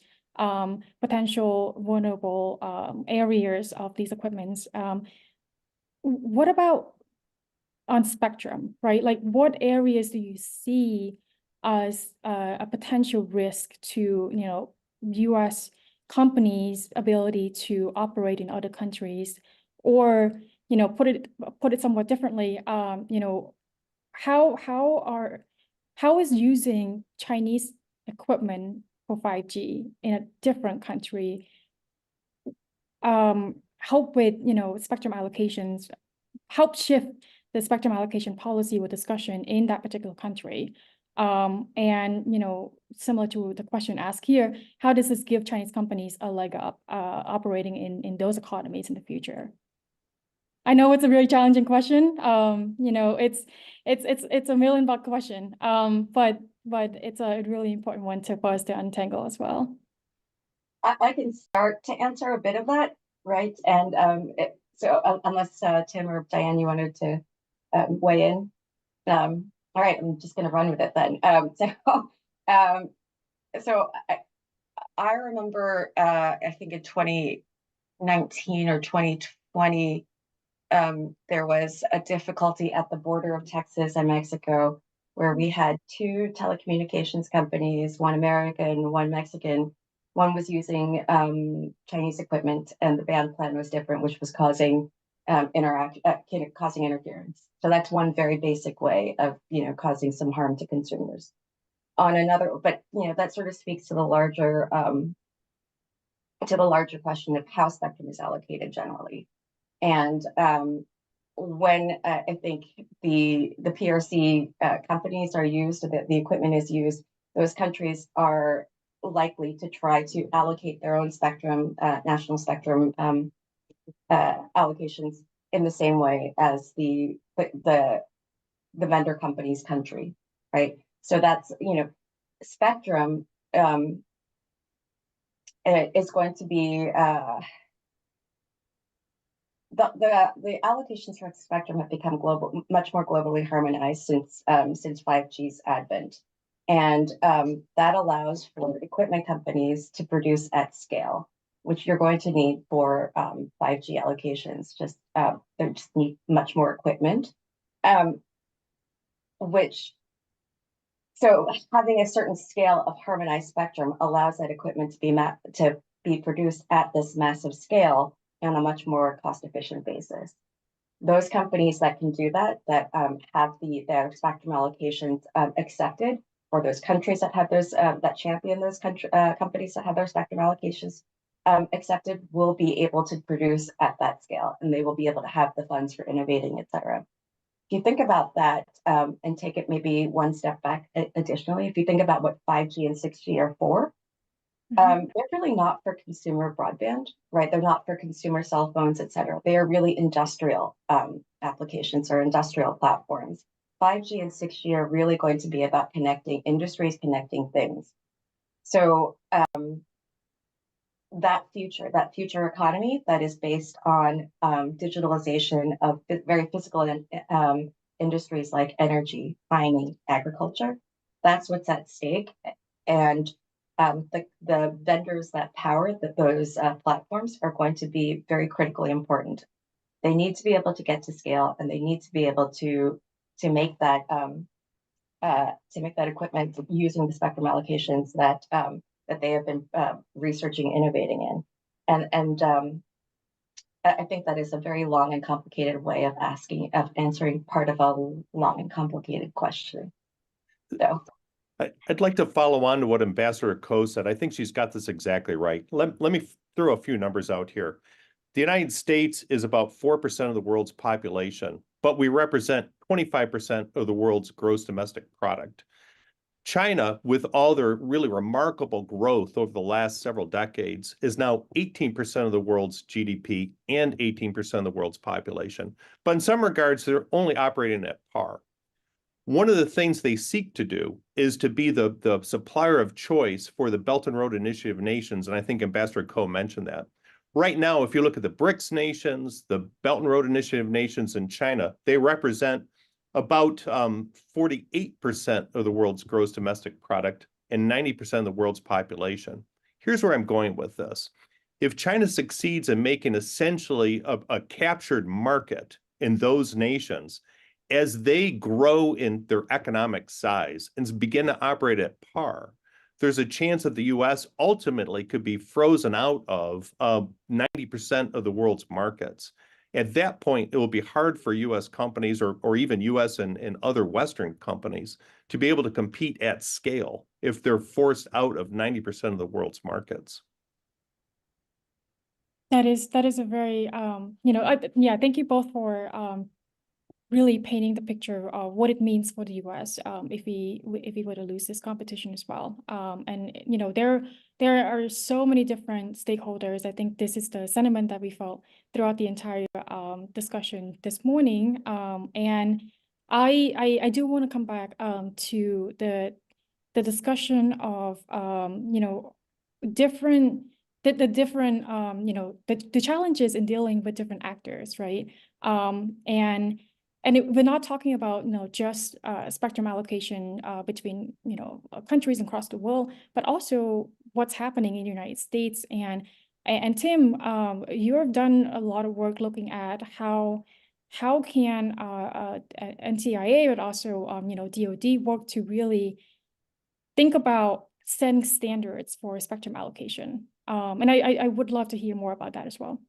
potential vulnerable areas of these equipments. What about on spectrum, right? Like, what areas do you see as a potential risk to, U.S. companies' ability to operate in other countries, or put it somewhat differently, how is using Chinese equipment for 5G in a different country help with spectrum allocations, help shift the spectrum allocation policy or discussion in that particular country? And similar to the question asked here, how does this give Chinese companies a leg up operating in those economies in the future? I know it's a really challenging question. It's a $1 million question. But it's a really important one for us to untangle as well. I can start to answer a bit of that, right? And so unless Tim or Diane, you wanted to weigh in. All right, I'm just going to run with it then. So I remember, I think in 2019 or 2020, there was a difficulty at the border of Texas and Mexico, where we had two telecommunications companies, one American, one Mexican. One was using Chinese equipment, and the band plan was different, which was causing causing interference. So that's one very basic way of causing some harm to consumers. On another, but that sort of speaks to the larger question of how spectrum is allocated generally. And when I think the PRC companies are used, the equipment is used, those countries are likely to try to allocate their own spectrum, national spectrum, allocations in the same way as the vendor company's country, right? So that's, spectrum is going to be the allocations for spectrum have become much more globally harmonized since 5G's advent, and that allows for equipment companies to produce at scale, which you're going to need for 5G allocations. They just need much more equipment, so having a certain scale of harmonized spectrum allows that equipment to be produced at this massive scale on a much more cost-efficient basis. Those companies that can do that have their spectrum allocations accepted, or those countries that have those that champion those companies that have their spectrum allocations accepted, will be able to produce at that scale, and they will be able to have the funds for innovating, et cetera. If you think about that and take it maybe one step back additionally, if you think about what 5G and 6G are for, they're really not for consumer broadband, right? They're not for consumer cell phones, et cetera. They are really industrial applications or industrial platforms. 5G and 6G are really going to be about connecting industries, connecting things. So that future economy that is based on digitalization of very physical industries like energy, mining, agriculture, that's what's at stake. And the vendors that power those platforms are going to be very critically important. They need to be able to get to scale, and they need to be able to make that equipment using the spectrum allocations that they have been researching, innovating in, and I think that is a very long and complicated way of answering part of a long and complicated question. So. I'd like to follow on to what Ambassador Ko said. I think she's got this exactly right. Let me throw a few numbers out here. The United States is about 4% of the world's population, but we represent 25% of the world's gross domestic product. China, with all their really remarkable growth over the last several decades, is now 18% of the world's GDP and 18% of the world's population. But in some regards, they're only operating at par. One of the things they seek to do is to be the supplier of choice for the Belt and Road Initiative nations, and I think Ambassador Ko mentioned that. Right now, if you look at the BRICS nations, the Belt and Road Initiative nations in China, they represent about 48% of the world's gross domestic product and 90% of the world's population. Here's where I'm going with this. If China succeeds in making essentially a captured market in those nations, as they grow in their economic size and begin to operate at par, there's a chance that the U.S. ultimately could be frozen out of 90% of the world's markets. At that point, it will be hard for U.S. companies or even U.S. and other Western companies to be able to compete at scale if they're forced out of 90% of the world's markets. That is a very, thank you both for really painting the picture of what it means for the U.S. If we were to lose this competition as well. And there are so many different stakeholders. I think this is the sentiment that we felt throughout the entire discussion this morning. And I do want to come back to the discussion of different the challenges in dealing with different actors, right? And we're not talking about just spectrum allocation between countries across the world, but also what's happening in the United States. And Tim, you have done a lot of work looking at how can NTIA, but also DoD work to really think about setting standards for spectrum allocation. And I would love to hear more about that as well.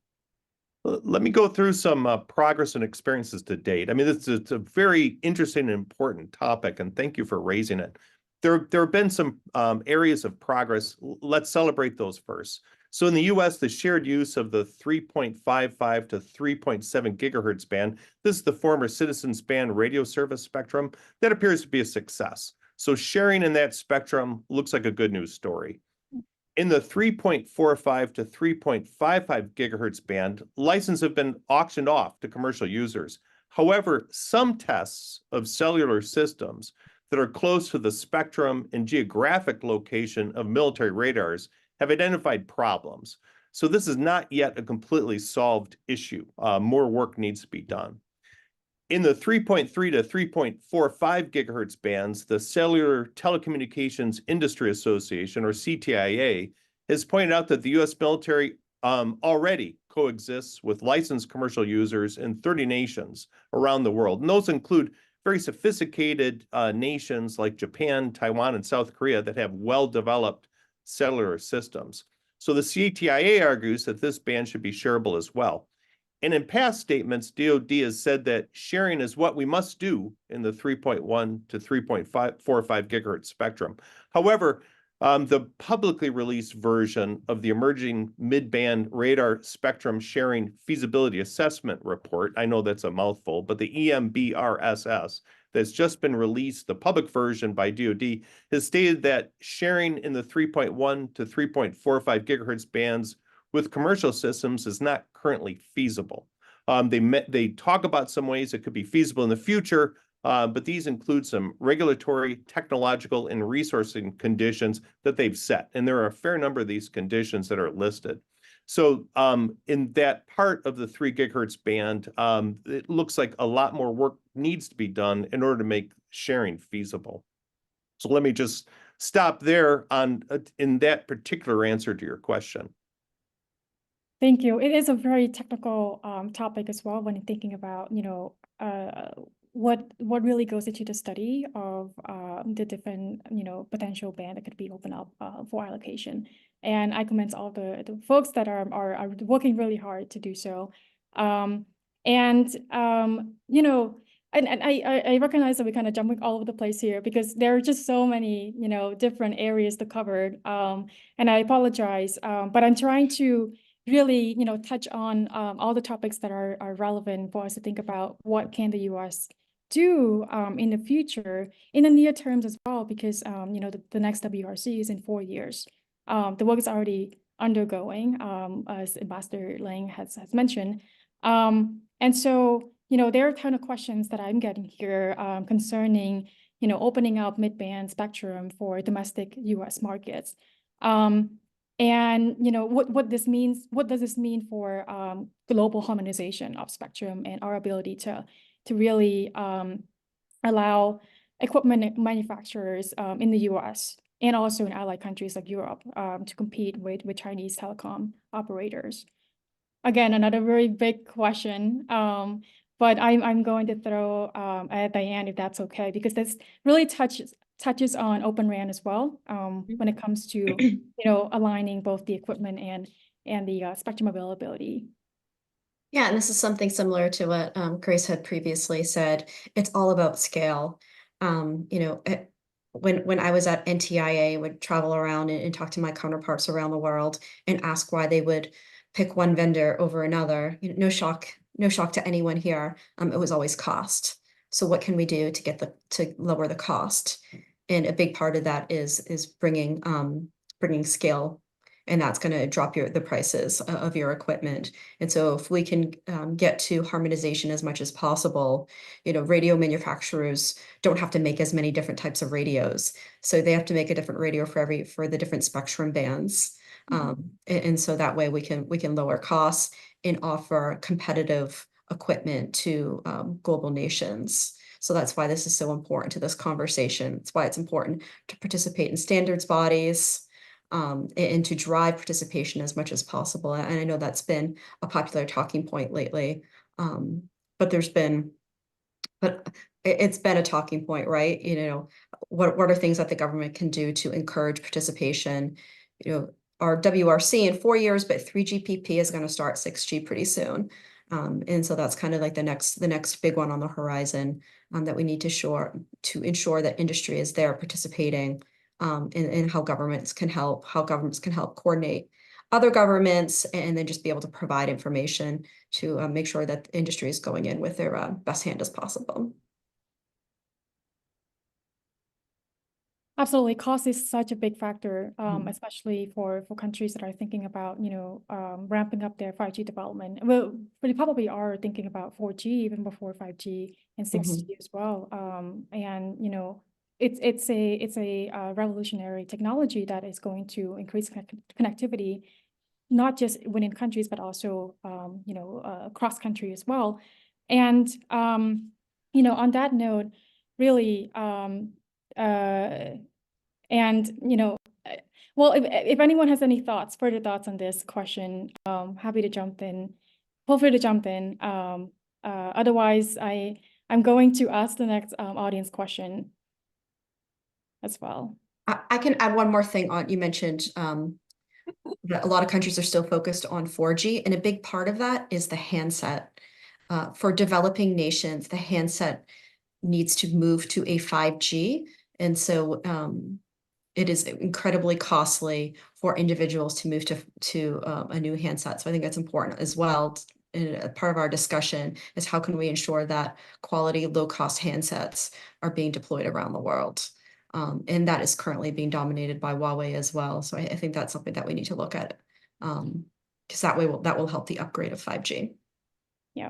Let me go through some progress and experiences to date. I mean, it's a very interesting and important topic, and thank you for raising it. There have been some areas of progress. Let's celebrate those first. So in the U.S., the shared use of the 3.55 to 3.7 gigahertz band, this is the former Citizens Band radio service spectrum, that appears to be a success. So sharing in that spectrum looks like a good news story. In the 3.45 to 3.55 gigahertz band, licenses have been auctioned off to commercial users. However, some tests of cellular systems that are close to the spectrum and geographic location of military radars have identified problems. So this is not yet a completely solved issue. More work needs to be done. In the 3.3 to 3.45 gigahertz bands, the Cellular Telecommunications Industry Association, or CTIA, has pointed out that the U.S. military already coexists with licensed commercial users in 30 nations around the world. And those include very sophisticated nations like Japan, Taiwan, and South Korea that have well-developed cellular systems. So the CTIA argues that this band should be shareable as well. And in past statements, DoD has said that sharing is what we must do in the 3.1 to 3.45 gigahertz spectrum. However, the publicly released version of the emerging mid-band radar spectrum sharing feasibility assessment report, I know that's a mouthful, but the EMBRSS that's just been released, the public version by DoD, has stated that sharing in the 3.1 to 3.45 gigahertz bands with commercial systems is not currently feasible. They talk about some ways it could be feasible in the future, but these include some regulatory, technological, and resourcing conditions that they've set. And there are a fair number of these conditions that are listed. So in that part of the 3 gigahertz band, it looks like a lot more work needs to be done in order to make sharing feasible. So let me just stop there on in that particular answer to your question. Thank you. It is a very technical topic as well when you're thinking about, what really goes into the study of the different, potential band that could be opened up for allocation. And I commend all the folks that are working really hard to do so. And I recognize that we're kind of jumping all over the place here because there are just so many, different areas to cover. And I apologize, but I'm trying to really, touch on all the topics that are relevant for us to think about what can the U.S. do in the future, in the near terms as well, because, the next WRC is in 4 years. The work is already undergoing, as Ambassador Lang has mentioned. And so, there are a ton of questions that I'm getting here concerning, opening up mid-band spectrum for domestic U.S. markets. And what this means, what does this mean for global harmonization of spectrum and our ability to really allow equipment manufacturers in the U.S. and also in allied countries like Europe to compete with Chinese telecom operators? Again, another very big question, but I'm going to throw at Diane if that's okay, because this really touches on Open RAN as well when it comes to aligning both the equipment and the spectrum availability. Yeah, and this is something similar to what Grace had previously said. It's all about scale. When I was at NTIA, I would travel around and talk to my counterparts around the world and ask why they would pick one vendor over another. No shock to anyone here. It was always cost. So what can we do to lower the cost? And a big part of that is bringing scale, and that's going to drop the prices of your equipment. And so if we can get to harmonization as much as possible, radio manufacturers don't have to make as many different types of radios. So they have to make a different radio for the different spectrum bands. And so that way we can lower costs and offer competitive equipment to global nations. So that's why this is so important to this conversation. It's why it's important to participate in standards bodies and to drive participation as much as possible. And I know that's been a popular talking point lately, but it's been a talking point, right? What are things that the government can do to encourage participation? Our WRC in 4 years, but 3GPP is going to start 6G pretty soon. And so that's kind of like the next big one on the horizon that we need to ensure that industry is there participating in how governments can help coordinate other governments, and then just be able to provide information to make sure that the industry is going in with their best hand as possible. Absolutely. Cost is such a big factor, Mhm. especially for countries that are thinking about, ramping up their 5G development. Well, they probably are thinking about 4G even before 5G and 6G as well. And it's a revolutionary technology that is going to increase connectivity, not just within countries, but also cross country as well. And on that note, really. And well, if anyone has any further thoughts on this question, happy to jump in. Feel free to jump in. Otherwise, I'm going to ask the next audience question as well. I can add one more thing on, you mentioned that a lot of countries are still focused on 4G, and a big part of that is the handset. For developing nations, the handset needs to move to a 5G. And so it is incredibly costly for individuals to move to a new handset. So I think that's important as well. And part of our discussion is how can we ensure that quality, low-cost handsets are being deployed around the world. And that is currently being dominated by Huawei as well. So I think that's something that we need to look at, because that will help the upgrade of 5G. Yeah.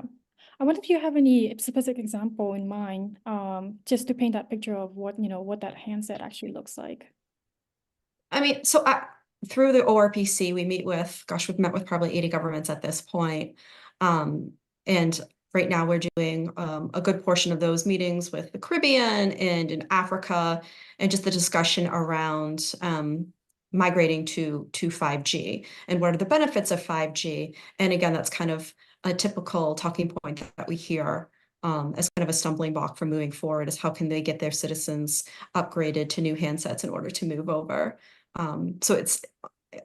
I wonder if you have any specific example in mind, just to paint that picture of what that handset actually looks like. I mean, so through the ORPC, we've met with probably 80 governments at this point. And right now we're doing a good portion of those meetings with the Caribbean and in Africa, and just the discussion around migrating to 5G and what are the benefits of 5G. And again, that's kind of a typical talking point that we hear as kind of a stumbling block for moving forward, is how can they get their citizens upgraded to new handsets in order to move over. So it's,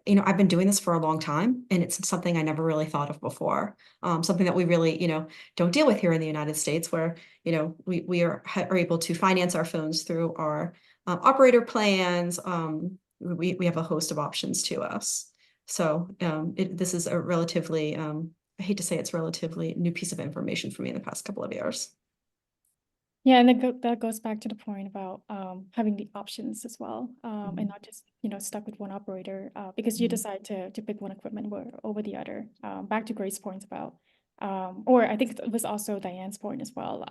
I've been doing this for a long time, and it's something I never really thought of before. Something that we really, don't deal with here in the United States, where, we are able to finance our phones through our operator plans. We have a host of options to us. So this is a relatively, I hate to say it's relatively new piece of information for me in the past couple of years. Yeah, and that goes back to the point about having the options as well, and not just stuck with one operator because you decide to pick one equipment over the other. Back to Grace's point about, or I think it was also Diane's point as well.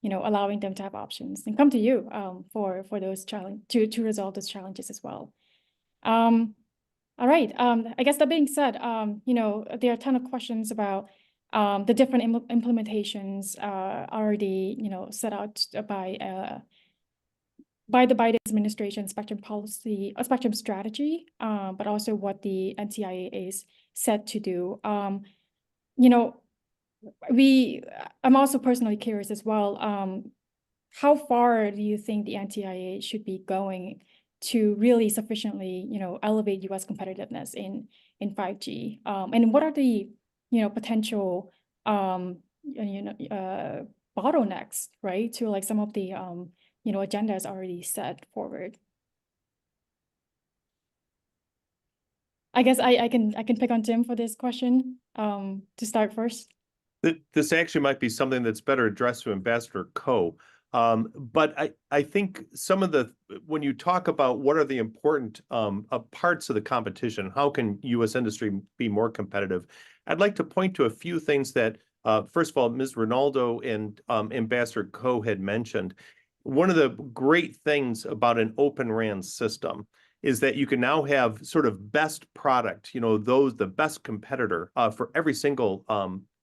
Allowing them to have options and come to you for those to resolve those challenges as well. All right. I guess that being said, there are a ton of questions about the different implementations already, set out by the Biden administration spectrum policy, spectrum strategy, but also what the NTIA is set to do. I'm also personally curious as well. How far do you think the NTIA should be going to really sufficiently, elevate U.S. competitiveness in 5G? And what are the potential bottlenecks, right, to like some of the agendas already set forward? I guess I can pick on Tim for this question to start first. This actually might be something that's better addressed to Ambassador Koh. But I think when you talk about what are the important parts of the competition, how can U.S. industry be more competitive? I'd like to point to a few things that, first of all, Ms. Ronaldo and Ambassador Koh had mentioned. One of the great things about an Open RAN system is that you can now have sort of best product, the best competitor for every single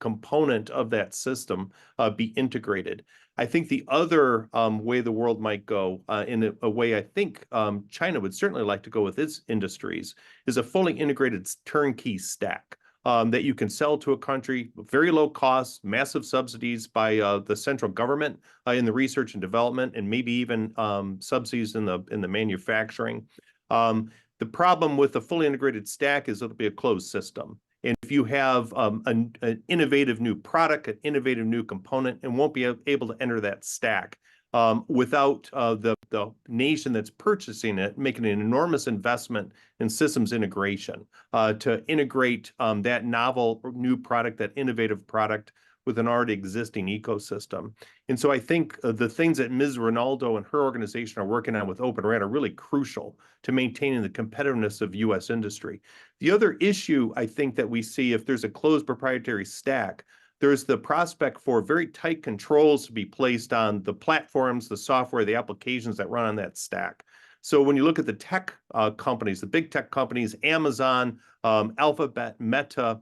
component of that system be integrated. I think the other way the world might go, in a way I think China would certainly like to go with its industries, is a fully integrated turnkey stack that you can sell to a country, very low cost, massive subsidies by the central government in the research and development, and maybe even subsidies in the manufacturing. The problem with a fully integrated stack is it'll be a closed system. And if you have an innovative new product, an innovative new component, and won't be able to enter that stack without the nation that's purchasing it making an enormous investment in systems integration to integrate that novel new product, that innovative product with an already existing ecosystem. And so I think the things that Ms. Ronaldo and her organization are working on with Open RAN are really crucial to maintaining the competitiveness of U.S. industry. The other issue I think that we see, if there's a closed proprietary stack, there's the prospect for very tight controls to be placed on the platforms, the software, the applications that run on that stack. So when you look at the tech companies, the big tech companies, Amazon, Alphabet, Meta,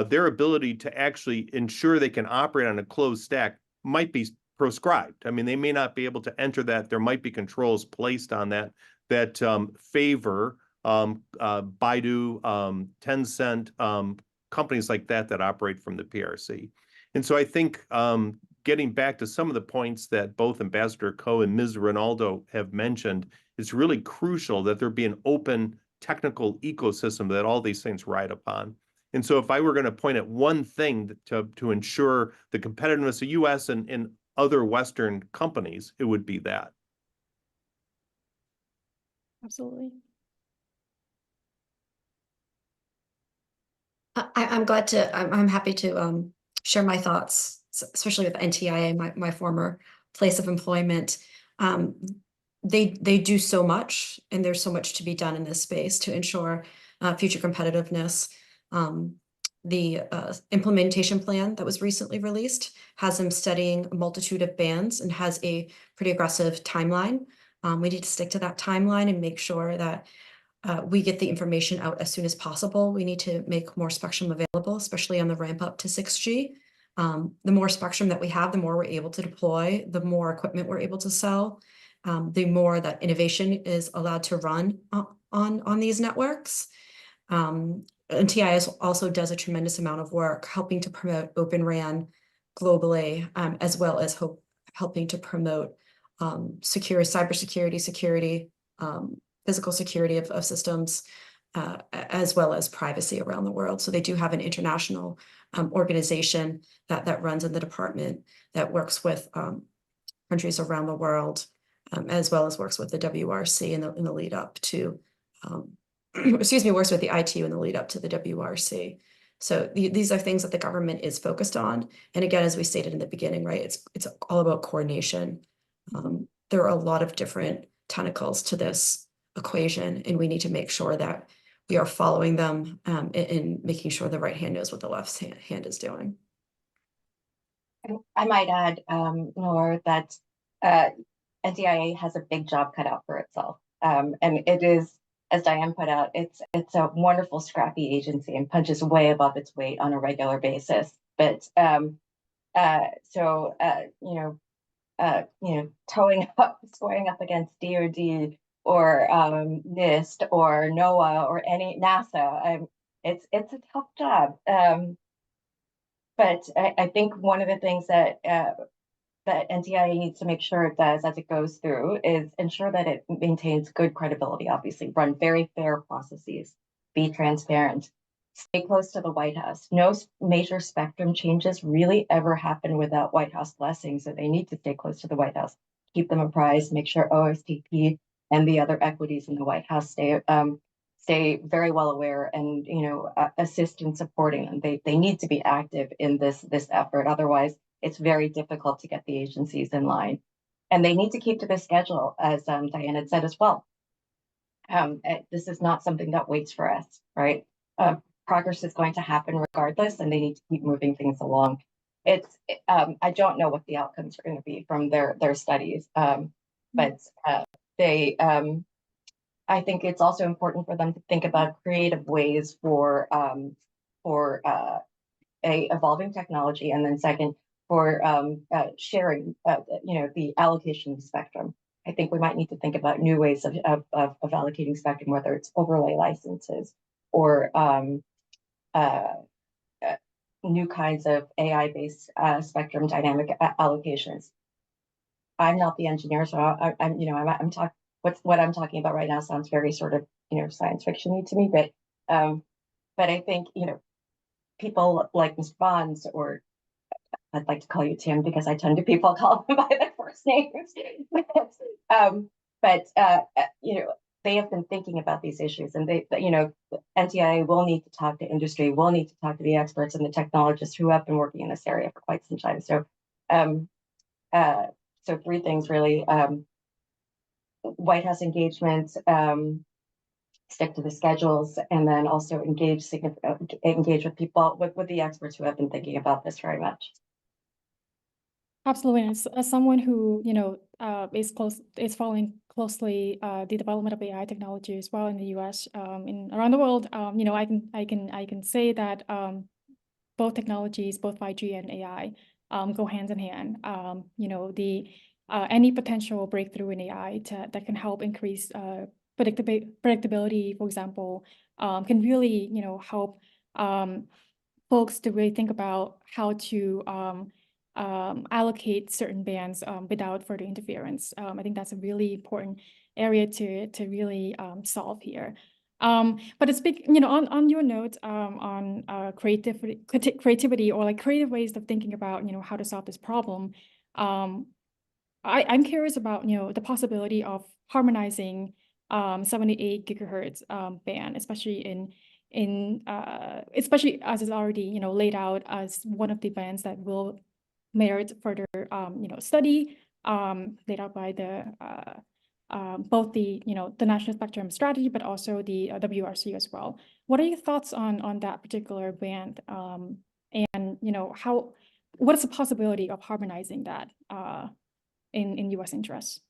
their ability to actually ensure they can operate on a closed stack might be proscribed. I mean, they may not be able to enter that. There might be controls placed on that favor Baidu, Tencent, companies like that operate from the PRC. And so I think getting back to some of the points that both Ambassador Coe and Ms. Ronaldo have mentioned, it's really crucial that there be an open technical ecosystem that all these things ride upon. And so if I were going to point at one thing to ensure the competitiveness of U.S. and other Western companies, it would be that. Absolutely. I'm happy to share my thoughts, especially with NTIA, my former place of employment. They do so much, and there's so much to be done in this space to ensure future competitiveness. The implementation plan that was recently released has them studying a multitude of bands and has a pretty aggressive timeline. We need to stick to that timeline and make sure that we get the information out as soon as possible. We need to make more spectrum available, especially on the ramp up to 6G. The more spectrum that we have, the more we're able to deploy, the more equipment we're able to sell, the more that innovation is allowed to run on these networks. NTIA also does a tremendous amount of work helping to promote Open RAN globally, as well as helping to promote cybersecurity, security, physical security of systems, as well as privacy around the world. So they do have an international organization that runs in the department that works with countries around the world, as well as works with the WRC in the lead up to, works with the ITU in the lead up to the WRC. So these are things that the government is focused on. And again, as we stated in the beginning, right, it's all about coordination. There are a lot of different tentacles to this equation, and we need to make sure that we are following them and making sure the right hand knows what the left hand is doing. I might add, Nor, that NTIA has a big job cut out for itself. And it is, as Diane put out, it's a wonderful, scrappy agency and punches way above its weight on a regular basis. But squaring up against DoD or NIST or NOAA or any NASA, it's a tough job. But I think one of the things that NTIA needs to make sure it does as it goes through is ensure that it maintains good credibility, obviously, run very fair processes, be transparent, stay close to the White House. No major spectrum changes really ever happen without White House blessing, so they need to stay close to the White House, keep them apprised, make sure OSTP and the other equities in the White House stay very well aware and assist in supporting them. They need to be active in this effort. Otherwise, it's very difficult to get the agencies in line. And they need to keep to the schedule, as Diane had said as well. This is not something that waits for us, right? Progress is going to happen regardless, and they need to keep moving things along. I don't know what the outcomes are going to be from their studies, but I think it's also important for them to think about creative ways for a evolving technology, and then second, for sharing, the allocation of spectrum. I think we might need to think about new ways of allocating spectrum, whether it's overlay licenses or new kinds of AI-based spectrum dynamic allocations. I'm not the engineer, so I'm talking. What I'm talking about right now sounds very sort of science fiction-y to me, but I think people like Mr. Bonds, or I'd like to call you Tim because I tend to people call them by their first names. they have been thinking about these issues, and NTIA will need to talk to industry, will need to talk to the experts and the technologists who have been working in this area for quite some time. So, so three things really: White House engagement, stick to the schedules, and then also engage with people, with the experts who have been thinking about this very much. Absolutely. And as someone who, is following closely the development of AI technology as well in the US, and around the world, I can say that both technologies, both 5G and AI, go hand in hand. Any potential breakthrough in AI that can help increase predictability, for example, can really, help folks to really think about how to allocate certain bands without further interference. I think that's a really important area to really solve here. But it's big, on your note on creativity or like creative ways of thinking about, how to solve this problem. I'm curious about, the possibility of harmonizing 78 gigahertz band, especially especially as is already, laid out as one of the bands that will merit further, study, laid out by both the National Spectrum Strategy, but also the WRC as well. What are your thoughts on that particular band? And what is the possibility of harmonizing that in U.S. interests?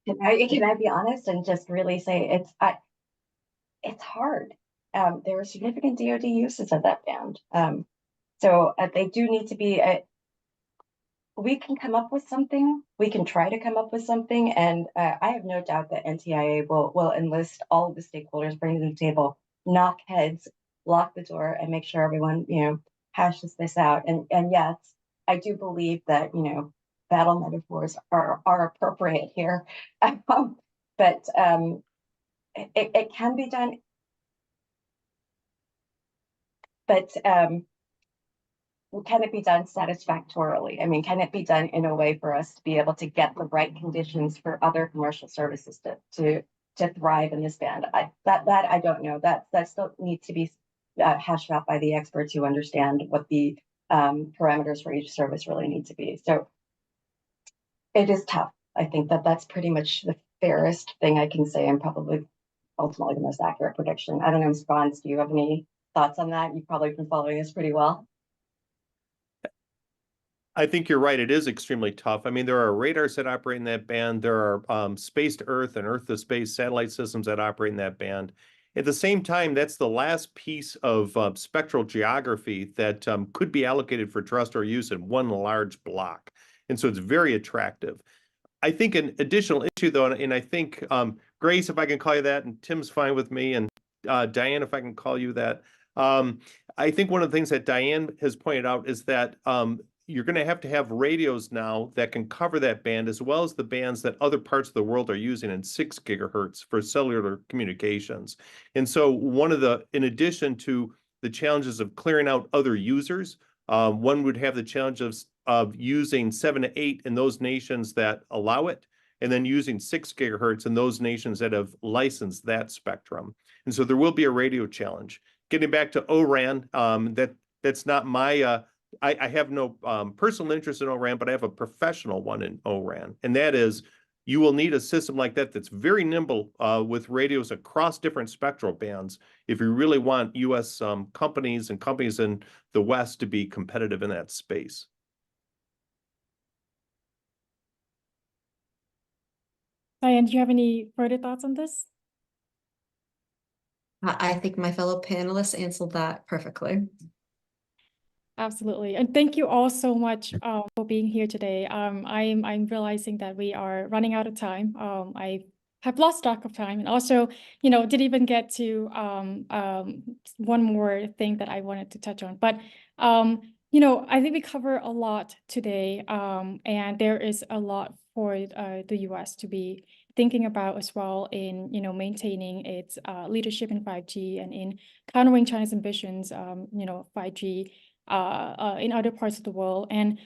Can I be honest and just really say it's hard. There are significant DoD uses of that band. So they do need to be. We can come up with something. We can try to come up with something, and I have no doubt that NTIA will enlist all of the stakeholders, bring them to the table, knock heads, lock the door, and make sure everyone hashes this out. And yes, I do believe that battle metaphors are appropriate here, but it can be done. But can it be done satisfactorily? I mean, can it be done in a way for us to be able to get the right conditions for other commercial services to thrive in this band? That I don't know. That still needs to be hashed out by the experts who understand what the parameters for each service really need to be. So it is tough. I think that's pretty much the fairest thing I can say, and probably ultimately the most accurate prediction. I don't know, Ms. Bonds, do you have any thoughts on that? You've probably been following this pretty well. I think you're right. It is extremely tough. I mean, there are radars that operate in that band. There are space to Earth and Earth to space satellite systems that operate in that band. At the same time, that's the last piece of spectral geography that could be allocated for terrestrial use in one large block. And so it's very attractive. I think an additional issue, though, and I think, Grace, if I can call you that, and Tim's fine with me, and Diane, if I can call you that. I think one of the things that Diane has pointed out is that you're going to have radios now that can cover that band, as well as the bands that other parts of the world are using in 6 gigahertz for cellular communications. And so in addition to the challenges of clearing out other users, one would have the challenge of using 7 to 8 in those nations that allow it, and then using 6 gigahertz in those nations that have licensed that spectrum. And so there will be a radio challenge. Getting back to O-RAN, that's not my... I have no personal interest in O-RAN, but I have a professional one in O-RAN. And that is, you will need a system like that that's very nimble with radios across different spectral bands if you really want U.S. companies and companies in the West to be competitive in that space. Diane, do you have any further thoughts on this? I think my fellow panelists answered that perfectly. Absolutely. And thank you all so much for being here today. I'm realizing that we are running out of time. I have lost track of time, and also, didn't even get to one more thing that I wanted to touch on. But, I think we cover a lot today, and there is a lot for the US to be thinking about as well in, maintaining its leadership in 5G and in countering China's ambitions, 5G in other parts of the world. And,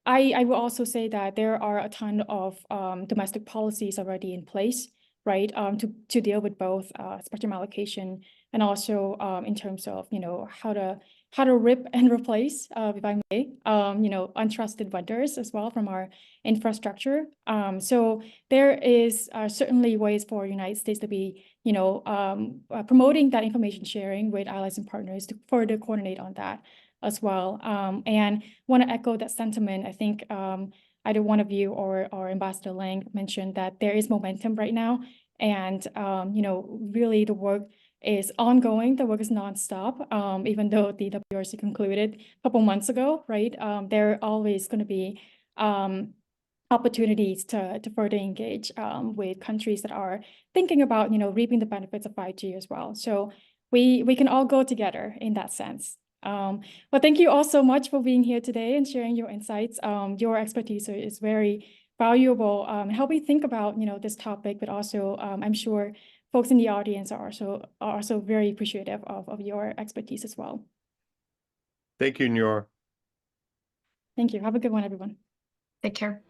I will also say that there are a ton of domestic policies already in place, right, to deal with both spectrum allocation and also in terms of, you know, how to rip and replace, if I may, you know, untrusted vendors as well from our infrastructure. So there is certainly ways for United States to be, you know, promoting that information sharing with allies and partners to further coordinate on that as well. And want to echo that sentiment. I think either one of you or Ambassador Lang mentioned that there is momentum right now. And, you know, really the work is ongoing. The work is nonstop. Even though the WRC concluded a couple months ago, right? There are always going to be opportunities to further engage with countries that are thinking about, you know, reaping the benefits of 5G as well. So we can all go together in that sense. But thank you all so much for being here today and sharing your insights. Your expertise is very valuable and help me think about, you know, this topic, but also I'm sure folks in the audience are also very appreciative of your expertise as well. Thank you, Noor. Thank you. Have a good one, everyone. Take care.